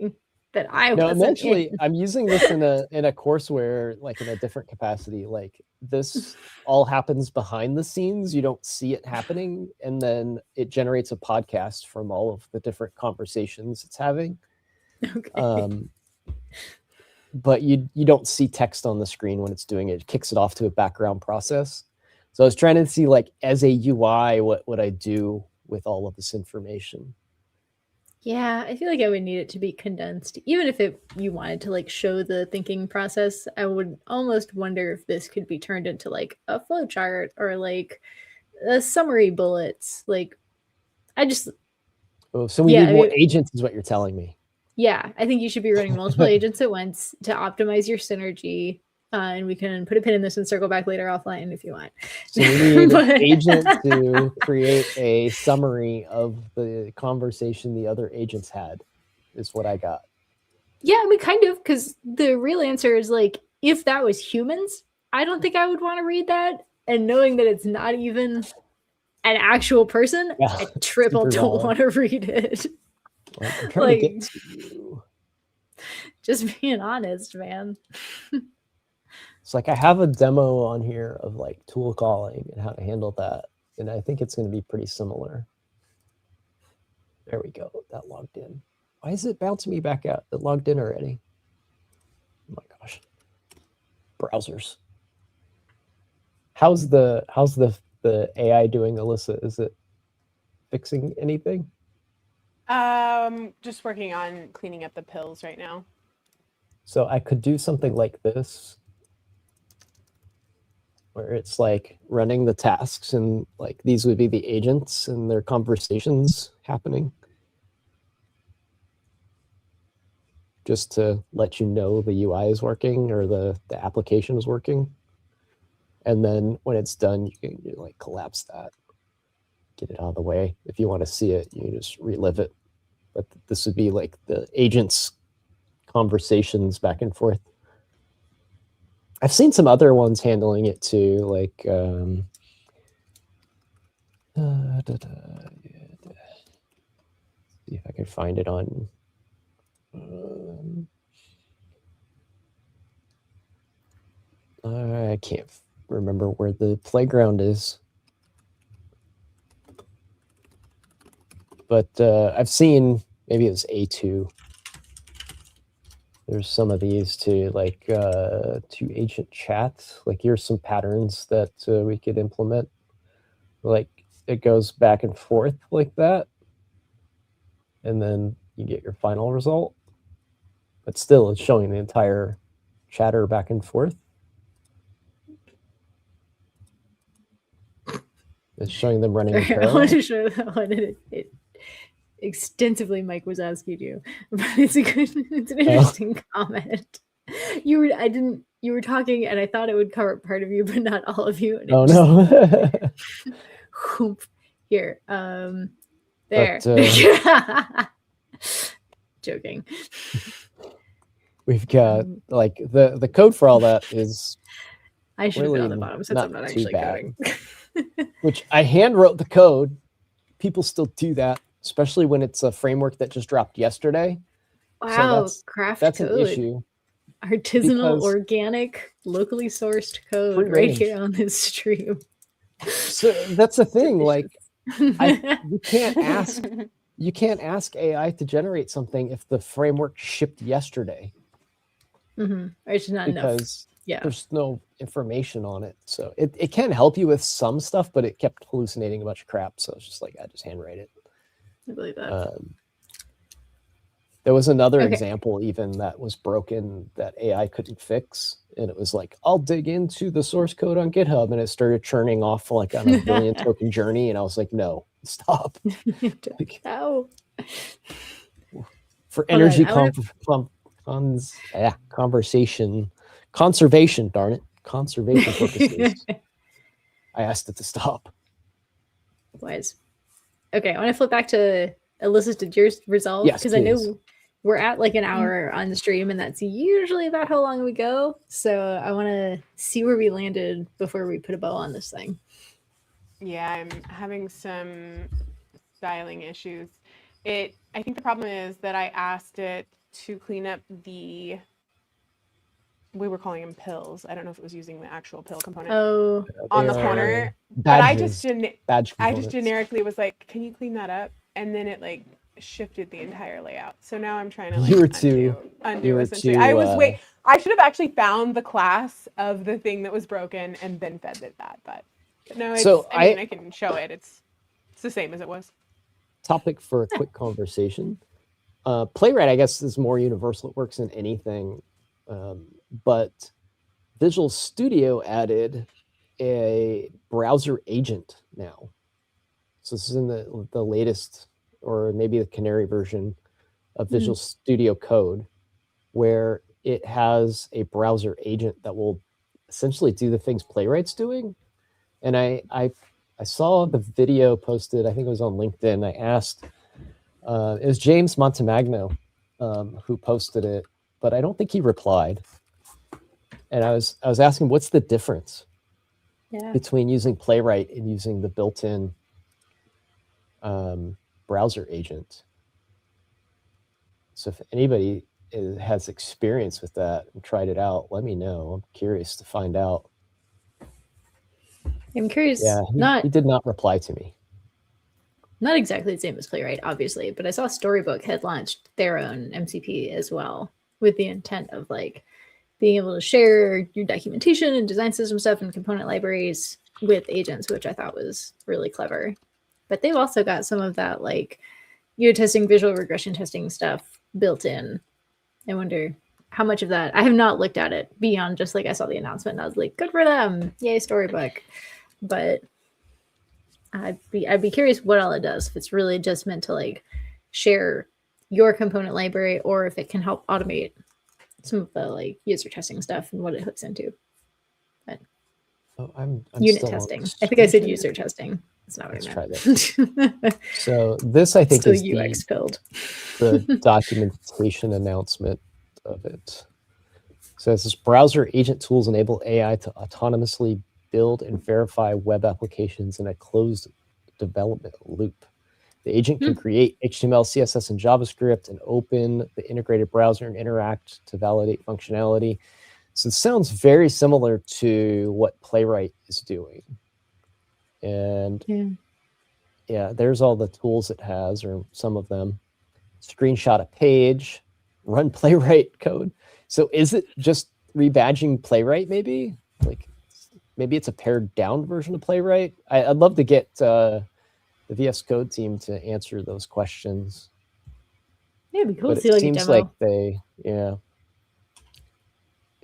Speaker 3: that I
Speaker 2: No,
Speaker 3: wasn't
Speaker 2: eventually
Speaker 3: in.
Speaker 2: I'm using this in a course where, like, in a different capacity, like this all happens behind the scenes. You don't see it happening, and then it generates a podcast from all of the different conversations it's having.
Speaker 3: Okay.
Speaker 2: But you don't see text on the screen when it's doing it. It kicks it off to a background process. So I was trying to see, like, as a UI, what would I do with all of this information?
Speaker 3: Yeah, I feel like I would need it to be condensed. Even if you wanted to like show the thinking process, I would almost wonder if this could be turned into like a flow chart or like a summary bullets. Like I just
Speaker 2: Oh, so we
Speaker 3: Yeah,
Speaker 2: need
Speaker 3: I
Speaker 2: more
Speaker 3: mean,
Speaker 2: agents is what you're telling me.
Speaker 3: yeah, I think you should be running multiple agents at once to optimize your synergy. And we can put a pin in this and circle back later offline if you want.
Speaker 2: So we need an
Speaker 3: But-
Speaker 2: agent to create a summary of the conversation the other agents had, is what I got.
Speaker 3: Yeah, I mean, kind of, because the real answer is like, if that was humans, I don't think I would want to read that. And knowing that it's not even an actual person,
Speaker 2: Yeah,
Speaker 3: I triple
Speaker 2: super
Speaker 3: don't
Speaker 2: valid.
Speaker 3: want to read it.
Speaker 2: Like, I'm trying to get to you.
Speaker 3: Just being honest, man.
Speaker 2: It's like I have a demo on here of like tool calling and how to handle that. And I think it's going to be pretty similar. There we go. That logged in. Why is it bouncing me back out? It logged in already. Oh my gosh. Browsers. How's the AI doing, Alyssa? Is it fixing anything?
Speaker 1: Just working on cleaning up the pills right now.
Speaker 2: So I could do something like this, where it's like running the tasks, and like these would be the agents and their conversations happening, just to let you know the UI is working or the application is working. And then when it's done, you can like collapse that, get it out of the way. If you want to see it, you just relive it. But this would be like the agents' conversations back and forth. I've seen some other ones handling it too, like see if I can find it on I can't remember where the playground is, but I've seen, maybe it was A2. There's some of these too, like to agent chat. Like here's some patterns that we could implement. Like it goes back and forth like that, and then you get your final result. But still, it's showing the entire chatter back and forth. It's showing them running in
Speaker 3: Sorry, I
Speaker 2: parallel.
Speaker 3: wanted to show that one. It extensively Mike was asking you, but it's an interesting comment. You were talking and I thought it would cover part of you, but not all of you. And
Speaker 2: Oh no.
Speaker 3: Whoop. Here. There.
Speaker 2: But,
Speaker 3: Joking.
Speaker 2: We've got like the code for all that is
Speaker 3: I should
Speaker 2: really
Speaker 3: have been on the bottom since I'm not
Speaker 2: too
Speaker 3: actually
Speaker 2: bad.
Speaker 3: coding.
Speaker 2: Which I hand wrote the code. People still do that, especially when it's a framework that just dropped yesterday.
Speaker 3: Wow,
Speaker 2: So
Speaker 3: craft
Speaker 2: that's
Speaker 3: code.
Speaker 2: an issue.
Speaker 3: Artisanal,
Speaker 2: because
Speaker 3: organic, locally sourced code
Speaker 2: free
Speaker 3: right
Speaker 2: range.
Speaker 3: here on this stream.
Speaker 2: So that's the thing. Like
Speaker 3: I
Speaker 2: you can't ask AI to generate something if the framework shipped yesterday,
Speaker 3: Or it's not enough.
Speaker 2: because
Speaker 3: Yeah.
Speaker 2: there's no information on it. So it can help you with some stuff, but it kept hallucinating a bunch of crap. So it's just like, I just handwrite it.
Speaker 3: I believe that.
Speaker 2: There was another
Speaker 3: Okay.
Speaker 2: example even that was broken that AI couldn't fix. And it was like, I'll dig into the source code on GitHub, and it started churning off like on a billion token journey. And I was like, no, stop. Like,
Speaker 3: Oh.
Speaker 2: for
Speaker 3: Hold
Speaker 2: energy
Speaker 3: on,
Speaker 2: conservation, darn it, conservation purposes, I asked it to stop.
Speaker 3: Wise. Okay, I want to flip back to Alyssa's. Did yours resolve?
Speaker 2: Yes,
Speaker 3: Because I know
Speaker 2: please.
Speaker 3: we're at like an hour on the stream, and that's usually about how long we go. So I want to see where we landed before we put a bow on this thing.
Speaker 1: Yeah, I'm having some styling issues. I think the problem is that I asked it to clean up we were calling them pills. I don't know if it was using the actual pill component
Speaker 3: Oh,
Speaker 1: on the
Speaker 2: They are
Speaker 1: corner, but I just
Speaker 2: badge
Speaker 1: I just
Speaker 2: components.
Speaker 1: generically was like, "Can you clean that up?" And then it like shifted the entire layout. So now I'm trying to like
Speaker 2: You were
Speaker 1: undo
Speaker 2: you were
Speaker 1: essentially.
Speaker 2: too,
Speaker 1: I should have actually found the class of the thing that was broken and then fed it that. But no, it's
Speaker 2: So
Speaker 1: I mean I can show it. It's the same as it was.
Speaker 2: Topic for a quick conversation. Playwright, I guess, is more universal. It works in anything. But Visual Studio added a browser agent now. So this is in the latest, or maybe the Canary version of Visual Studio Code, where it has a browser agent that will essentially do the things Playwright's doing. And I saw the video posted, I think it was on LinkedIn. I asked, it was James Montemagno who posted it, but I don't think he replied. And I was asking, what's the difference between using Playwright and using the built-in browser agent? So if anybody has experience with that and tried it out, let me know. I'm curious to find out.
Speaker 3: I'm curious.
Speaker 2: Yeah, he did not reply to me.
Speaker 3: Not exactly the same as Playwright, obviously, but I saw Storybook had launched their own MCP as well, with the intent of like being able to share your documentation and design system stuff and component libraries with agents, which I thought was really clever. But they've also got some of that like unit testing, visual regression testing stuff built in. I wonder how much of that, I have not looked at it beyond just like I saw the announcement and I was like, good for them, yay Storybook. But I'd be curious what all it does, if it's really just meant to like share your component library, or if it can help automate some of the like user testing stuff and what it hooks into. But
Speaker 2: I'm
Speaker 3: unit
Speaker 2: still
Speaker 3: testing. I think I said user testing. That's not what
Speaker 2: Let's
Speaker 3: I
Speaker 2: try
Speaker 3: meant.
Speaker 2: this. So this, I think,
Speaker 3: Still
Speaker 2: is
Speaker 3: UX build.
Speaker 2: the documentation announcement of it. So it says browser agent tools enable AI to autonomously build and verify web applications in a closed development loop. The agent can create HTML, CSS, and JavaScript and open the integrated browser and interact to validate functionality. So it sounds very similar to what Playwright is doing. And yeah, there's all the tools it has, or some of them. Screenshot a page, run Playwright code. So is it just rebadging Playwright maybe? Like maybe it's a pared down version of Playwright? I'd love to get the VS Code team to answer those questions.
Speaker 3: Yeah, it'd be cool
Speaker 2: But
Speaker 3: to see
Speaker 2: it
Speaker 3: like a
Speaker 2: seems
Speaker 3: demo.
Speaker 2: like they,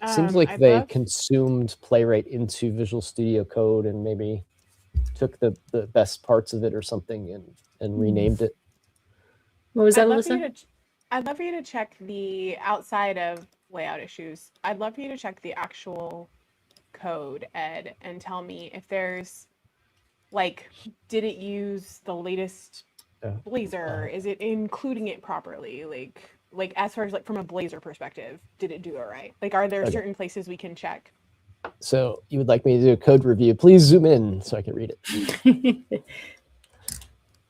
Speaker 2: it seems like they consumed Playwright into Visual Studio Code and maybe took the best parts of it or something and renamed it.
Speaker 3: What was that, Alyssa?
Speaker 1: I'd love for you to check the outside of layout issues. I'd love for you to check the actual code, Ed, and tell me if there's like, did it use the latest Blazor? Is it including it properly? Like as far as like from a Blazor perspective, did it do it right? Like, are there certain places we can check?
Speaker 2: So you would like me to do a code review? Please zoom in so I can read it.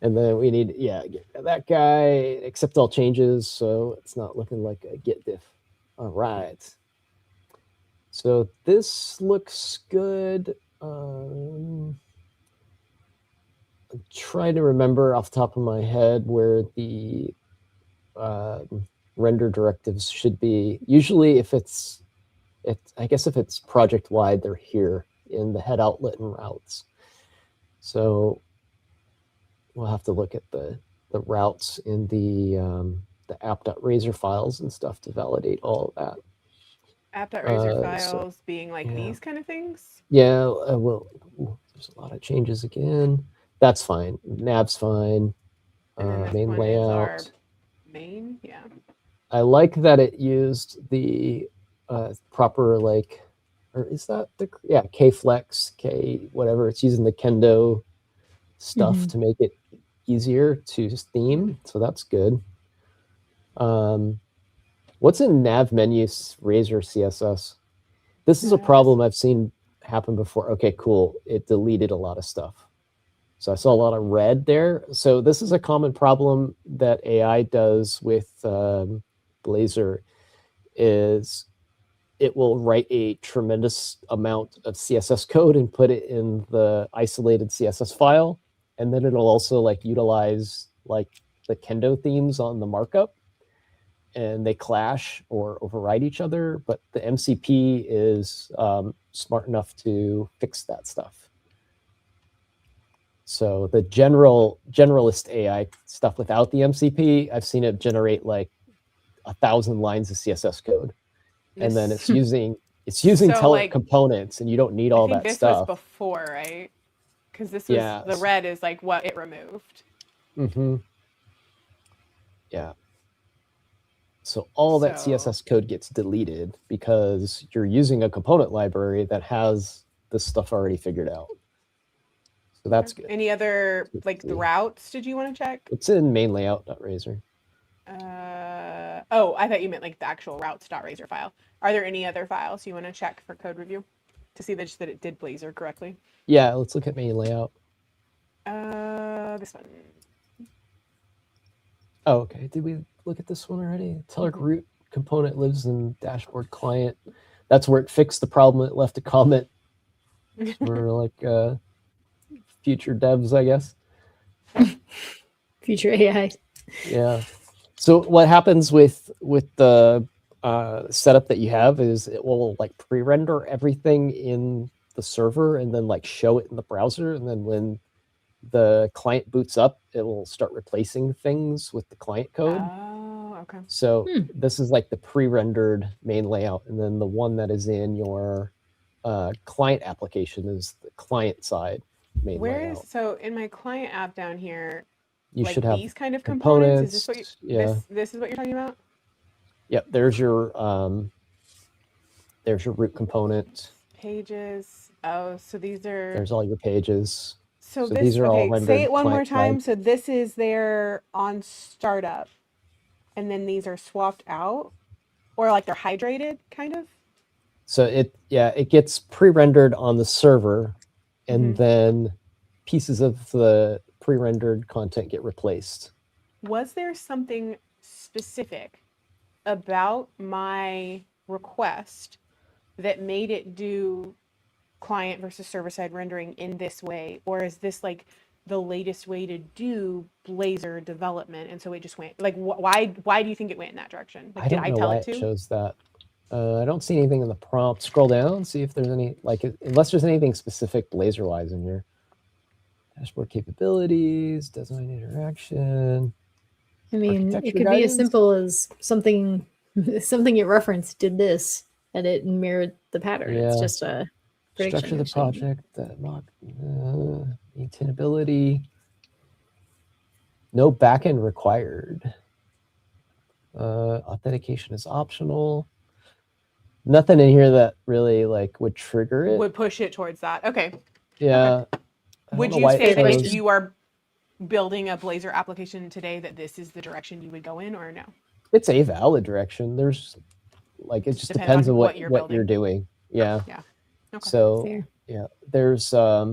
Speaker 2: And then we need, get that guy, accept all changes, so it's not looking like a git diff. All right. So this looks good. I'm trying to remember off the top of my head where the render directives should be. Usually if I guess if it's project wide, they're here in the head outlet and routes. So we'll have to look at the routes in the app.razor files and stuff to validate all of that.
Speaker 1: App.razor files being like these kind of things?
Speaker 2: Yeah, well, there's a lot of changes again. That's fine. Nav's fine. Main layout.
Speaker 1: Main, yeah.
Speaker 2: I like that it used the proper like, or is that the K-Flex, K whatever. It's using the Kendo stuff to make it easier to theme, so that's good. What's in nav menus Razor CSS? This is a problem I've seen happen before. Okay, cool. It deleted a lot of stuff. So I saw a lot of red there. So this is a common problem that AI does with Blazor, is it will write a tremendous amount of CSS code and put it in the isolated CSS file. And then it'll also like utilize like the Kendo themes on the markup, and they clash or override each other. But the MCP is smart enough to fix that stuff. So the generalist AI stuff without the MCP, I've seen it generate like 1,000 lines of CSS code, and then it's using
Speaker 1: So,
Speaker 2: Telerik
Speaker 1: like,
Speaker 2: components, and you don't need all
Speaker 1: I think
Speaker 2: that
Speaker 1: this
Speaker 2: stuff.
Speaker 1: was before, right? Because this was
Speaker 2: Yeah.
Speaker 1: the red is like what it removed.
Speaker 2: Mm-hmm. Yeah. So all that CSS code gets deleted because you're using a component library that has this stuff already figured out. So that's good.
Speaker 1: Any other, like, the routes did you want to check?
Speaker 2: It's in main layout.razor.
Speaker 1: Oh, I thought you meant like the actual routes.razor file. Are there any other files you want to check for code review to see that it did Blazor correctly?
Speaker 2: Yeah, let's look at main layout.
Speaker 1: This one.
Speaker 2: Oh, okay. Did we look at this one already? Telerik root component lives in dashboard client. That's where it fixed the problem. It left a comment for like future devs, I guess.
Speaker 3: Future AI.
Speaker 2: Yeah. So what happens with the setup that you have is it will like pre-render everything in the server and then like show it in the browser, and then when the client boots up, it will start replacing things with the client code.
Speaker 1: Oh, okay.
Speaker 2: So this is like the pre-rendered main layout, and then the one that is in your client application is the client side main layout.
Speaker 1: So in my client app down here,
Speaker 2: You
Speaker 1: like
Speaker 2: should have
Speaker 1: these kind of components. Is this what
Speaker 2: yeah.
Speaker 1: this is what you're talking about?
Speaker 2: Yep. There's your root component.
Speaker 1: Pages. Oh, so these are.
Speaker 2: There's all your pages.
Speaker 1: So
Speaker 2: these are all rendered.
Speaker 1: Say it one more time. So this is there on startup, and then these are swapped out, or like they're hydrated, kind of.
Speaker 2: So it gets pre-rendered on the server, and then pieces of the pre-rendered content get replaced.
Speaker 1: Was there something specific about my request that made it do client versus server-side rendering in this way, or is this like the latest way to do Blazor development, and so it just went like why do you think it went in that direction? Like,
Speaker 2: I don't know why it shows that. I don't see anything in the prompt. Scroll down, see if there's any, like, unless there's anything specific Blazor-wise in here. Dashboard capabilities, design interaction.
Speaker 3: I mean, it could be as simple as something it referenced did this, and it mirrored the pattern. Yeah. It's just a prediction.
Speaker 2: Structure the project, maintainability. No backend required. Authentication is optional. Nothing in here that really like would trigger it.
Speaker 1: Would push it towards that. Okay.
Speaker 2: Yeah.
Speaker 1: Okay. Would you say that if you are building a Blazor application today that this is the direction you would go in, or no?
Speaker 2: It's a valid direction. There's like, it just depends on what you're doing. Yeah.
Speaker 1: Yeah. Okay.
Speaker 2: So yeah, there's I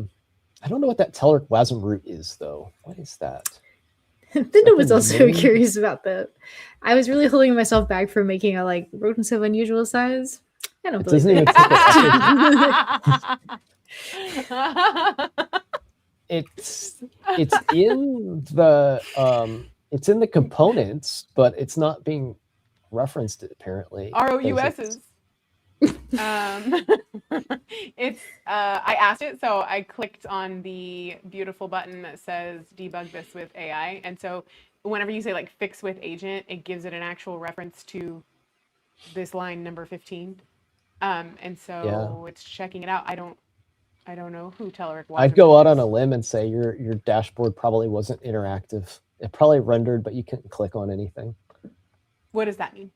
Speaker 2: don't know what that Telerik WASM root is though. What is that?
Speaker 3: Linda was also curious about that. I was really holding myself back from making a like rodents of unusual size. I don't believe it.
Speaker 2: It's in the components, but it's not being referenced apparently.
Speaker 1: ROUSs. It's I asked it, so I clicked on the beautiful button that says debug this with AI, and so whenever you say like fix with agent, it gives it an actual reference to this line number 15, and so it's checking it out. I don't know who Telerik was.
Speaker 2: I'd go out on a limb and say your dashboard probably wasn't interactive. It probably rendered, but you couldn't click on anything.
Speaker 1: What does that mean?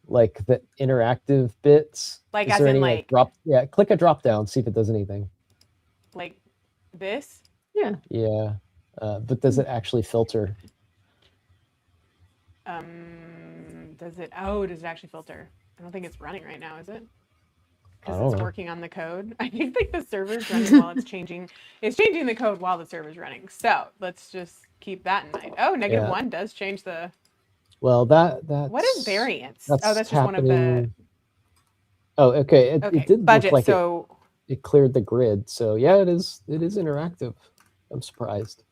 Speaker 2: Like the interactive bits.
Speaker 1: Like as in like
Speaker 2: drop? Yeah, click a drop down, see if it does anything.
Speaker 1: Like this?
Speaker 3: Yeah.
Speaker 2: Yeah, but does it actually filter?
Speaker 1: Does it? Oh, does it actually filter? I don't think it's running right now, is it?
Speaker 2: I
Speaker 1: Because
Speaker 2: don't
Speaker 1: it's
Speaker 2: know.
Speaker 1: working on the code. I think like the server's running while it's changing. It's changing the code while the server's running. So let's just keep that in mind. Oh,
Speaker 2: Yeah.
Speaker 1: -1 does change the.
Speaker 2: Well, that's
Speaker 1: What is variance?
Speaker 2: That's
Speaker 1: Oh, that's just one of the.
Speaker 2: happening. Oh, okay. It
Speaker 1: Okay,
Speaker 2: did look
Speaker 1: budget.
Speaker 2: like
Speaker 1: So
Speaker 2: it cleared the grid. So yeah, it is interactive. I'm surprised.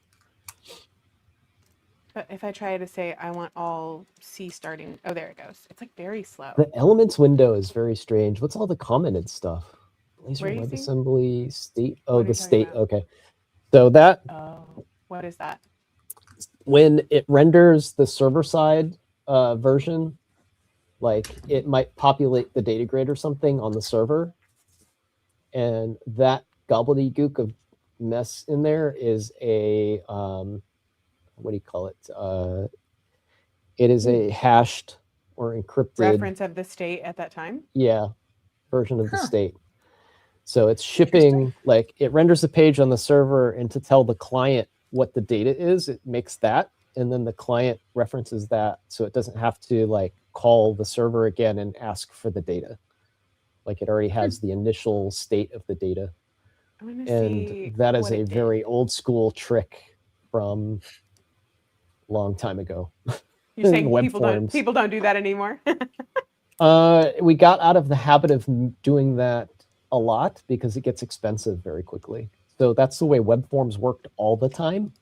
Speaker 1: but if I try to say I want all C starting, oh, there it goes. It's like very slow.
Speaker 2: The elements window is very strange. What's all the commented stuff?
Speaker 1: Where
Speaker 2: Blazor
Speaker 1: you see?
Speaker 2: WebAssembly state.
Speaker 1: What
Speaker 2: Oh,
Speaker 1: are
Speaker 2: the
Speaker 1: you talking
Speaker 2: state.
Speaker 1: about?
Speaker 2: Okay. So that
Speaker 1: Oh, what is that?
Speaker 2: when it renders the server side version, like it might populate the data grid or something on the server, and that gobbledygook of mess in there is a what do you call it? It is a hashed or encrypted
Speaker 1: Reference of the state at that time.
Speaker 2: version of the
Speaker 3: Huh.
Speaker 2: state. So it's shipping, like it renders the page on the server, and to tell the client what the data is, it makes that, and then the client references that, so it doesn't have to like call the server again and ask for the data. Like it already has the initial state of the data.
Speaker 1: I want to
Speaker 2: And
Speaker 1: see
Speaker 2: that is
Speaker 1: what
Speaker 2: a
Speaker 1: it did.
Speaker 2: very old school trick from a long time ago.
Speaker 1: You're saying
Speaker 2: web
Speaker 1: people
Speaker 2: forms.
Speaker 1: don't do that anymore.
Speaker 2: We got out of the habit of doing that a lot because it gets expensive very quickly. So that's the way web forms worked all the time.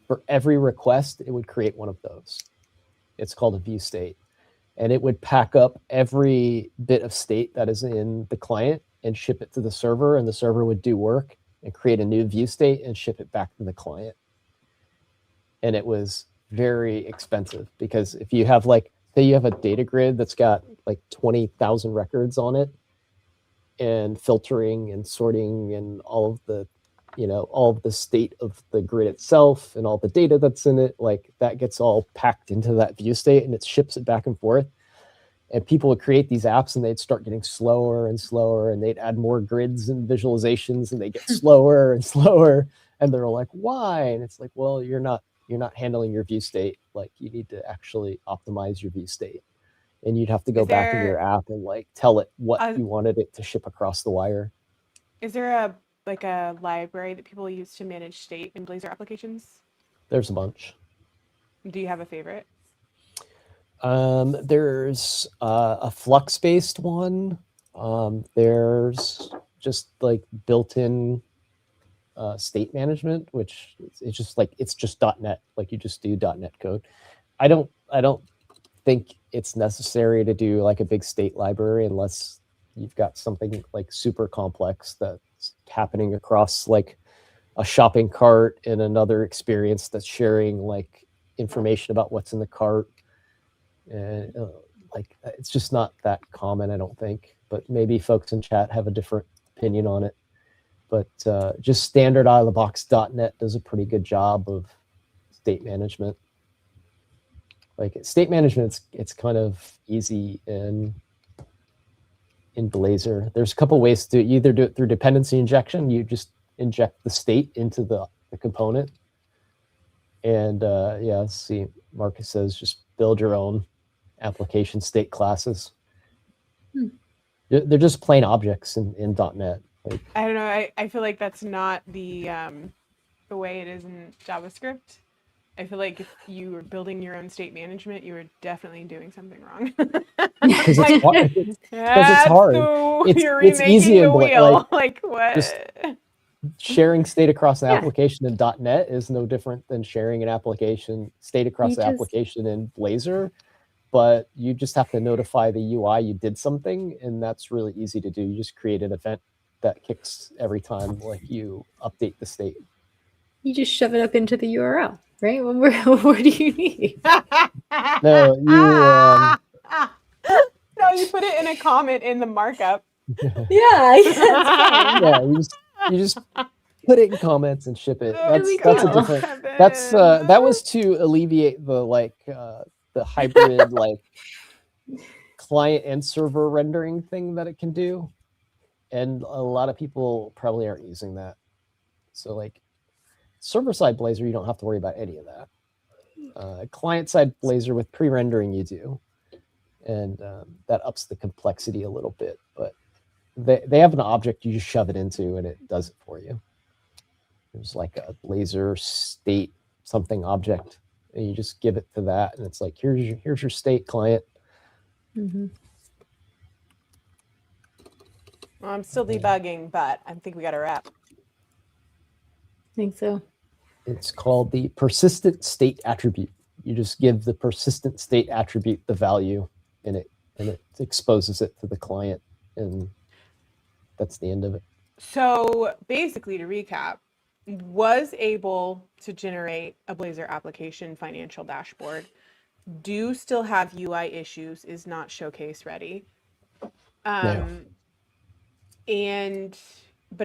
Speaker 2: For every request, it would create one of those. It's called a view state. And it would pack up every bit of state that is in the client and ship it to the server, and the server would do work and create a new view state and ship it back to the client. And it was very expensive because if you have like, say you have a data grid that's got like 20,000 records on it, and filtering and sorting and all of the, all of the state of the grid itself and all the data that's in it, like that gets all packed into that view state and it ships it back and forth. And people would create these apps and they'd start getting slower and slower, and they'd add more grids and visualizations and they get slower and slower. And they're like, why? And it's like, well, you're not handling your view state. Like you need to actually optimize your view state. And you'd have to go back in your app and like tell it what you wanted it to ship across the wire.
Speaker 1: Is there a library that people use to manage state in Blazor applications?
Speaker 2: There's a bunch.
Speaker 1: Do you have a favorite?
Speaker 2: There's a Flux-based one. There's just like built-in state management, which it's just .NET. Like you just do .NET code. I don't think it's necessary to do like a big state library unless you've got something like super complex that's happening across like a shopping cart and another experience that's sharing like information about what's in the cart. And like it's just not that common, I don't think. But maybe folks in chat have a different opinion on it. But just standard out of the box .NET does a pretty good job of state management. Like state management, it's kind of easy in Blazor. There's a couple ways to either do it through dependency injection. You just inject the state into the component. And yeah, let's see. Marcus says just build your own application state classes. They're just plain objects in .NET. Like,
Speaker 1: I don't know. I feel like that's not the way it is in JavaScript. I feel like if you were building your own state management, you were definitely doing something wrong.
Speaker 2: because
Speaker 1: Like,
Speaker 2: it's hard.
Speaker 1: You're
Speaker 2: It's easy
Speaker 1: remaking the
Speaker 2: and
Speaker 1: wheel. Like what?
Speaker 2: Just sharing state across an application in .NET is no different than sharing an application state across the application in Blazor. But you just have to notify the UI you did something, and that's really easy to do. You just create an event that kicks every time like you update the state.
Speaker 3: You just shove it up into the URL, right? What more do you need?
Speaker 2: No,
Speaker 1: no, you put it in a comment in the markup.
Speaker 3: Yeah,
Speaker 2: you just put it in comments and ship it. That's a different.
Speaker 1: Kevin.
Speaker 2: That was to alleviate the hybrid like client and server rendering thing that it can do, and a lot of people probably aren't using that. So like server side Blazor, you don't have to worry about any of that. client-side Blazor with pre-rendering you do. And that ups the complexity a little bit. But they have an object you just shove it into and it does it for you. There's like a Blazor state something object, and you just give it to that, and it's like, here's your state, client.
Speaker 3: Mm-hmm.
Speaker 1: Well, I'm still debugging, but I think we got a wrap.
Speaker 3: I think so.
Speaker 2: It's called the persistent state attribute. You just give the persistent state attribute the value in it, and it exposes it to the client, and that's the end of it.
Speaker 1: So basically, to recap, was able to generate a Blazor application financial dashboard, do still have UI issues, is not showcase ready. But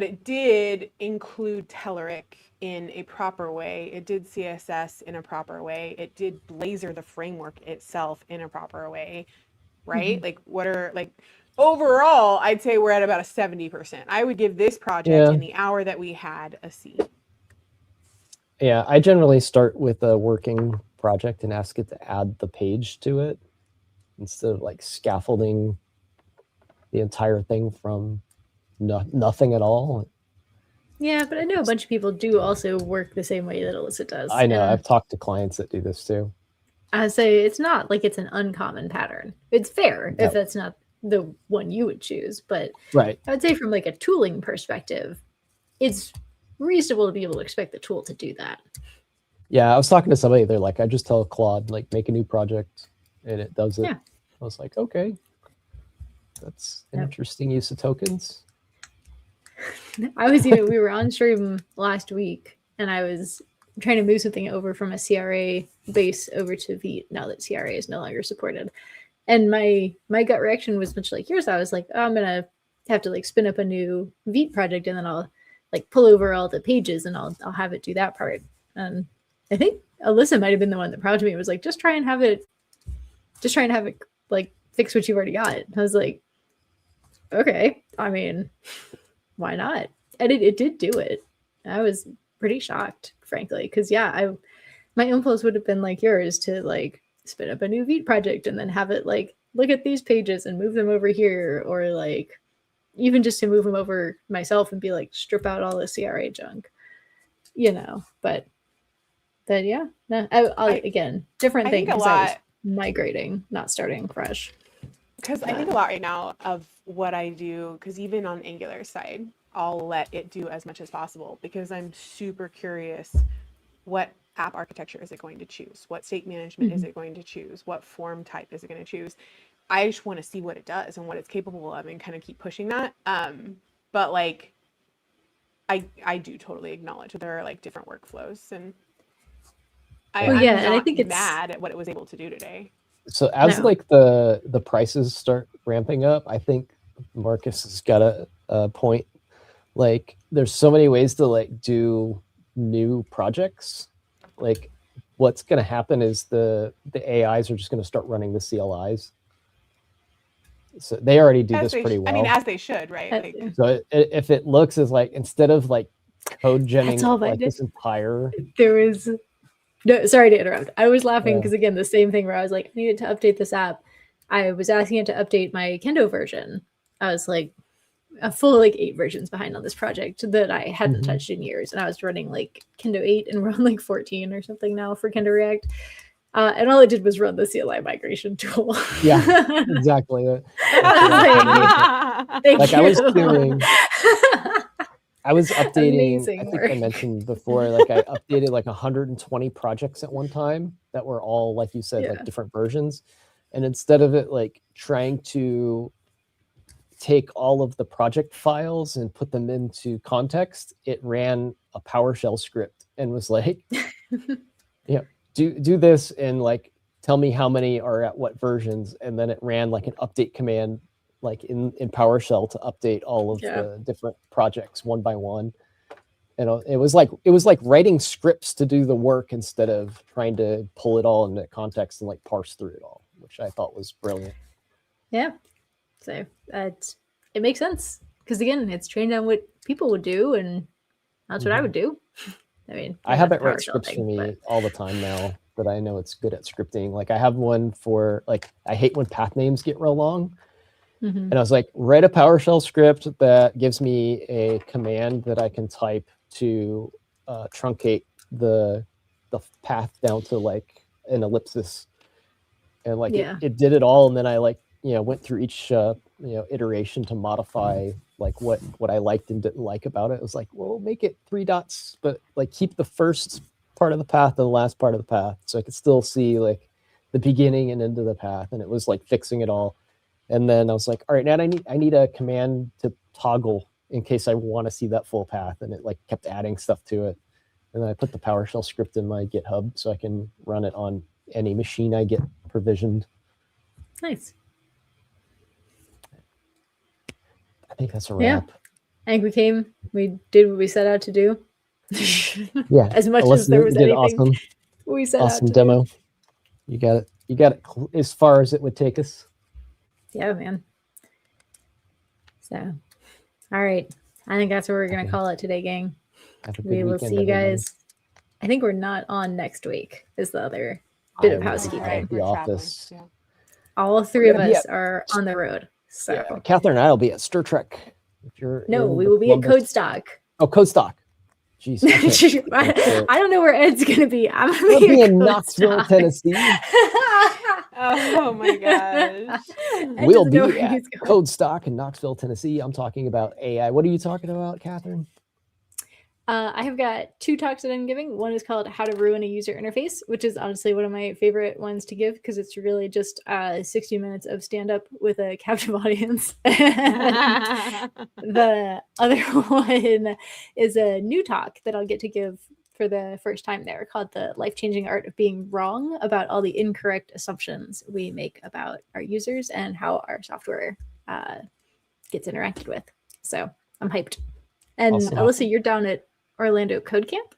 Speaker 1: it did include Telerik in a proper way. It did CSS in a proper way. It did Blazor, the framework itself, in a proper way, right?
Speaker 3: Mm-hmm.
Speaker 1: Overall, I'd say we're at about a 70%. I would give this project in the hour that we had a C.
Speaker 2: Yeah, I generally start with a working project and ask it to add the page to it instead of like scaffolding the entire thing from nothing at all.
Speaker 3: Yeah, but I know a bunch of people do also work the same way that Alyssa does.
Speaker 2: I know. I've talked to clients that do this too.
Speaker 3: I say it's not like it's an uncommon pattern. It's fair if that's not the one you would choose, but
Speaker 2: right.
Speaker 3: I would say from like a tooling perspective, it's reasonable to be able to expect the tool to do that.
Speaker 2: Yeah, I was talking to somebody. They're like, I just tell Claude, like, make a new project, and it does it.
Speaker 3: Yeah.
Speaker 2: I was like, okay, that's an interesting use of tokens.
Speaker 3: We were on stream last week, and I was trying to move something over from a CRA base over to Vite now that CRA is no longer supported. And my gut reaction was much like yours. I was like, oh, I'm gonna have to like spin up a new Vite project, and then I'll like pull over all the pages and I'll have it do that part. And I think Alyssa might have been the one that prompted me. It was like, just try and have it like fix what you've already got. I was like, okay, I mean, why not? And it did do it. I was pretty shocked, frankly, because my impulse would have been like yours to like spin up a new Vite project and then have it like look at these pages and move them over here, or like even just to move them over myself and be like strip out all the CRA junk, But yeah, no, again, different thing.
Speaker 1: I was
Speaker 3: migrating, not starting fresh.
Speaker 1: Because I think a lot right now of what I do, because even on Angular side, I'll let it do as much as possible because I'm super curious what app architecture is it going to choose? What state management is it going to choose? What form type is it going to choose? I just want to see what it does and what it's capable of and kind of keep pushing that. But like, I do totally acknowledge that there are like different workflows, and I'm
Speaker 3: and I think it's
Speaker 1: mad at what it was able to do today.
Speaker 2: So as like the prices start ramping up, I think Marcus has got a point. Like, there's so many ways to like do new projects. Like, what's going to happen is the AIs are just going to start running the CLIs. So they already do this pretty well.
Speaker 1: I mean, as they should, right? Like,
Speaker 2: so if it looks as like, instead of like code genning like this entire,
Speaker 3: there was no, sorry to interrupt. I was laughing because again, the same thing where I was like, I needed to update this app. I was asking it to update my Kendo version. I was like a full like 8 versions behind on this project that I hadn't touched in years, and I was running like Kendo 8 and we're on like 14 or something now for Kendo React. And all it did was run the CLI migration tool.
Speaker 2: Yeah, exactly. I was updating,
Speaker 3: Amazing
Speaker 2: I think
Speaker 3: work.
Speaker 2: I mentioned before, like I updated like 120 projects at one time that were all, like you said, like different versions. And instead of it like trying to take all of the project files and put them into context, it ran a PowerShell script and was like, do this and like tell me how many are at what versions. And then it ran like an update command like in PowerShell to update all of the different projects one by one. And it was like writing scripts to do the work instead of trying to pull it all into context and like parse through it all, which I thought was brilliant.
Speaker 3: Yeah. So it makes sense because again, it's trained on what people would do, and that's what I would do. I mean,
Speaker 2: I have it write scripts for me all the time now. that I know it's good at scripting. Like I have one for like, I hate when path names get real long. And I was like, write a PowerShell script that gives me a command that I can type to truncate the path down to like an ellipsis. And like it did it all. And then I like, went through each iteration to modify like what I liked and didn't like about it. It was like, well, make it 3 dots, but like keep the first part of the path and the last part of the path, so I could still see like the beginning and end of the path. And it was like fixing it all. And then I was like, all right, now I need a command to toggle in case I want to see that full path. And it like kept adding stuff to it. And then I put the PowerShell script in my GitHub so I can run it on any machine I get provisioned.
Speaker 3: Nice.
Speaker 2: I think that's a wrap.
Speaker 3: I think we did what we set out to do.
Speaker 2: Yeah.
Speaker 3: As much
Speaker 2: Alyssa,
Speaker 3: as there was
Speaker 2: you did
Speaker 3: anything
Speaker 2: awesome.
Speaker 3: we set
Speaker 2: Awesome
Speaker 3: out to
Speaker 2: demo.
Speaker 3: do.
Speaker 2: You got it as far as it would take us.
Speaker 3: Yeah, man. So, all right. I think that's what we're going to call it today, gang.
Speaker 2: Have a good
Speaker 3: We will
Speaker 2: weekend,
Speaker 3: see you
Speaker 2: everybody.
Speaker 3: guys. I think we're not on next week, is the other bit of
Speaker 2: I will
Speaker 3: housekeeping.
Speaker 2: be at the office.
Speaker 1: Yeah.
Speaker 3: All 3 of
Speaker 2: gonna be
Speaker 3: us are on the road. So,
Speaker 2: Yeah, Catherine and I will be at Star Trek. If you're
Speaker 3: no,
Speaker 2: in
Speaker 3: we
Speaker 2: the
Speaker 3: will be at
Speaker 2: Columbus-
Speaker 3: Codestock.
Speaker 2: Oh, Codestock. Jeez. Okay.
Speaker 3: I don't know where Ed's going to be. I'm going
Speaker 2: We'll
Speaker 3: to
Speaker 2: be
Speaker 3: be
Speaker 2: in Knoxville,
Speaker 3: Codestock.
Speaker 2: Tennessee.
Speaker 1: Oh my gosh.
Speaker 3: Ed
Speaker 2: We'll
Speaker 3: doesn't know
Speaker 2: be
Speaker 3: where
Speaker 2: at
Speaker 3: he's going.
Speaker 2: Codestock in Knoxville, Tennessee. I'm talking about AI. What are you talking about, Catherine?
Speaker 3: I have got 2 talks that I'm giving. One is called How to Ruin a User Interface, which is honestly one of my favorite ones to give because it's really just 60 minutes of stand-up with a captive audience. The other one is a new talk that I'll get to give for the first time there called The Life-Changing Art of Being Wrong, about all the incorrect assumptions we make about our users and how our software gets interacted with. So I'm hyped. And
Speaker 2: Awesome.
Speaker 3: Alyssa, you're down at Orlando Code Camp?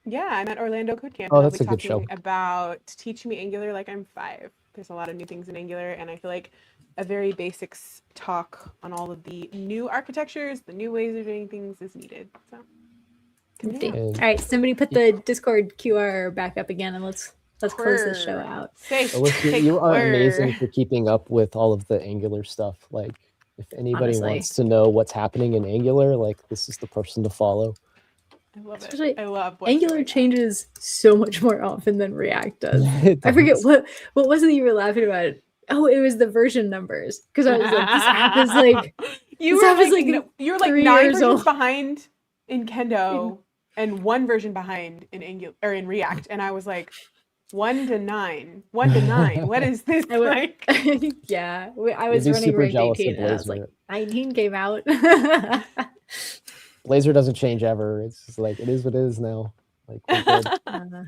Speaker 1: Yeah, I'm at Orlando Code Camp.
Speaker 2: Oh,
Speaker 1: and I'll
Speaker 2: that's
Speaker 1: be
Speaker 2: a good show.
Speaker 1: talking about Teach Me Angular Like I'm 5. There's a lot of new things in Angular, and I feel like a very basics talk on all of the new architectures, the new ways of doing things is needed. So,
Speaker 3: Nifty.
Speaker 1: yeah.
Speaker 2: And-
Speaker 3: All right, somebody put the Discord QR back up again, and let's close this show out.
Speaker 1: Safe.
Speaker 2: Alyssa,
Speaker 1: Take
Speaker 2: you are
Speaker 1: word.
Speaker 2: amazing for keeping up with all of the Angular stuff. Like, if anybody
Speaker 3: Honestly.
Speaker 2: wants to know what's happening in Angular, like, this is the person to follow.
Speaker 1: I love
Speaker 3: Especially
Speaker 1: it. I love what's
Speaker 3: Angular
Speaker 1: going on.
Speaker 3: changes so much more often than React does.
Speaker 2: It
Speaker 3: I forget
Speaker 2: does.
Speaker 3: what was it you were laughing about? Oh, it was the version numbers, because I was like, this app is like
Speaker 1: you
Speaker 3: this
Speaker 1: were
Speaker 3: app is
Speaker 1: like,
Speaker 3: like
Speaker 1: no, you're like
Speaker 3: 3
Speaker 1: 9
Speaker 3: years
Speaker 1: versions
Speaker 3: old.
Speaker 1: behind in Kendo and 1 version behind in Angular or in React, and I was like 1 to 9, 1 to 9. What is this
Speaker 3: I went-
Speaker 1: like?
Speaker 3: yeah, I was
Speaker 2: You'd be
Speaker 3: running
Speaker 2: super
Speaker 3: ranked
Speaker 2: jealous
Speaker 3: 18,
Speaker 2: of
Speaker 3: and I was like,
Speaker 2: Blazor.
Speaker 3: 19 came out.
Speaker 2: Blazor doesn't change ever. It's just like, it is what it is now. Like, we're good.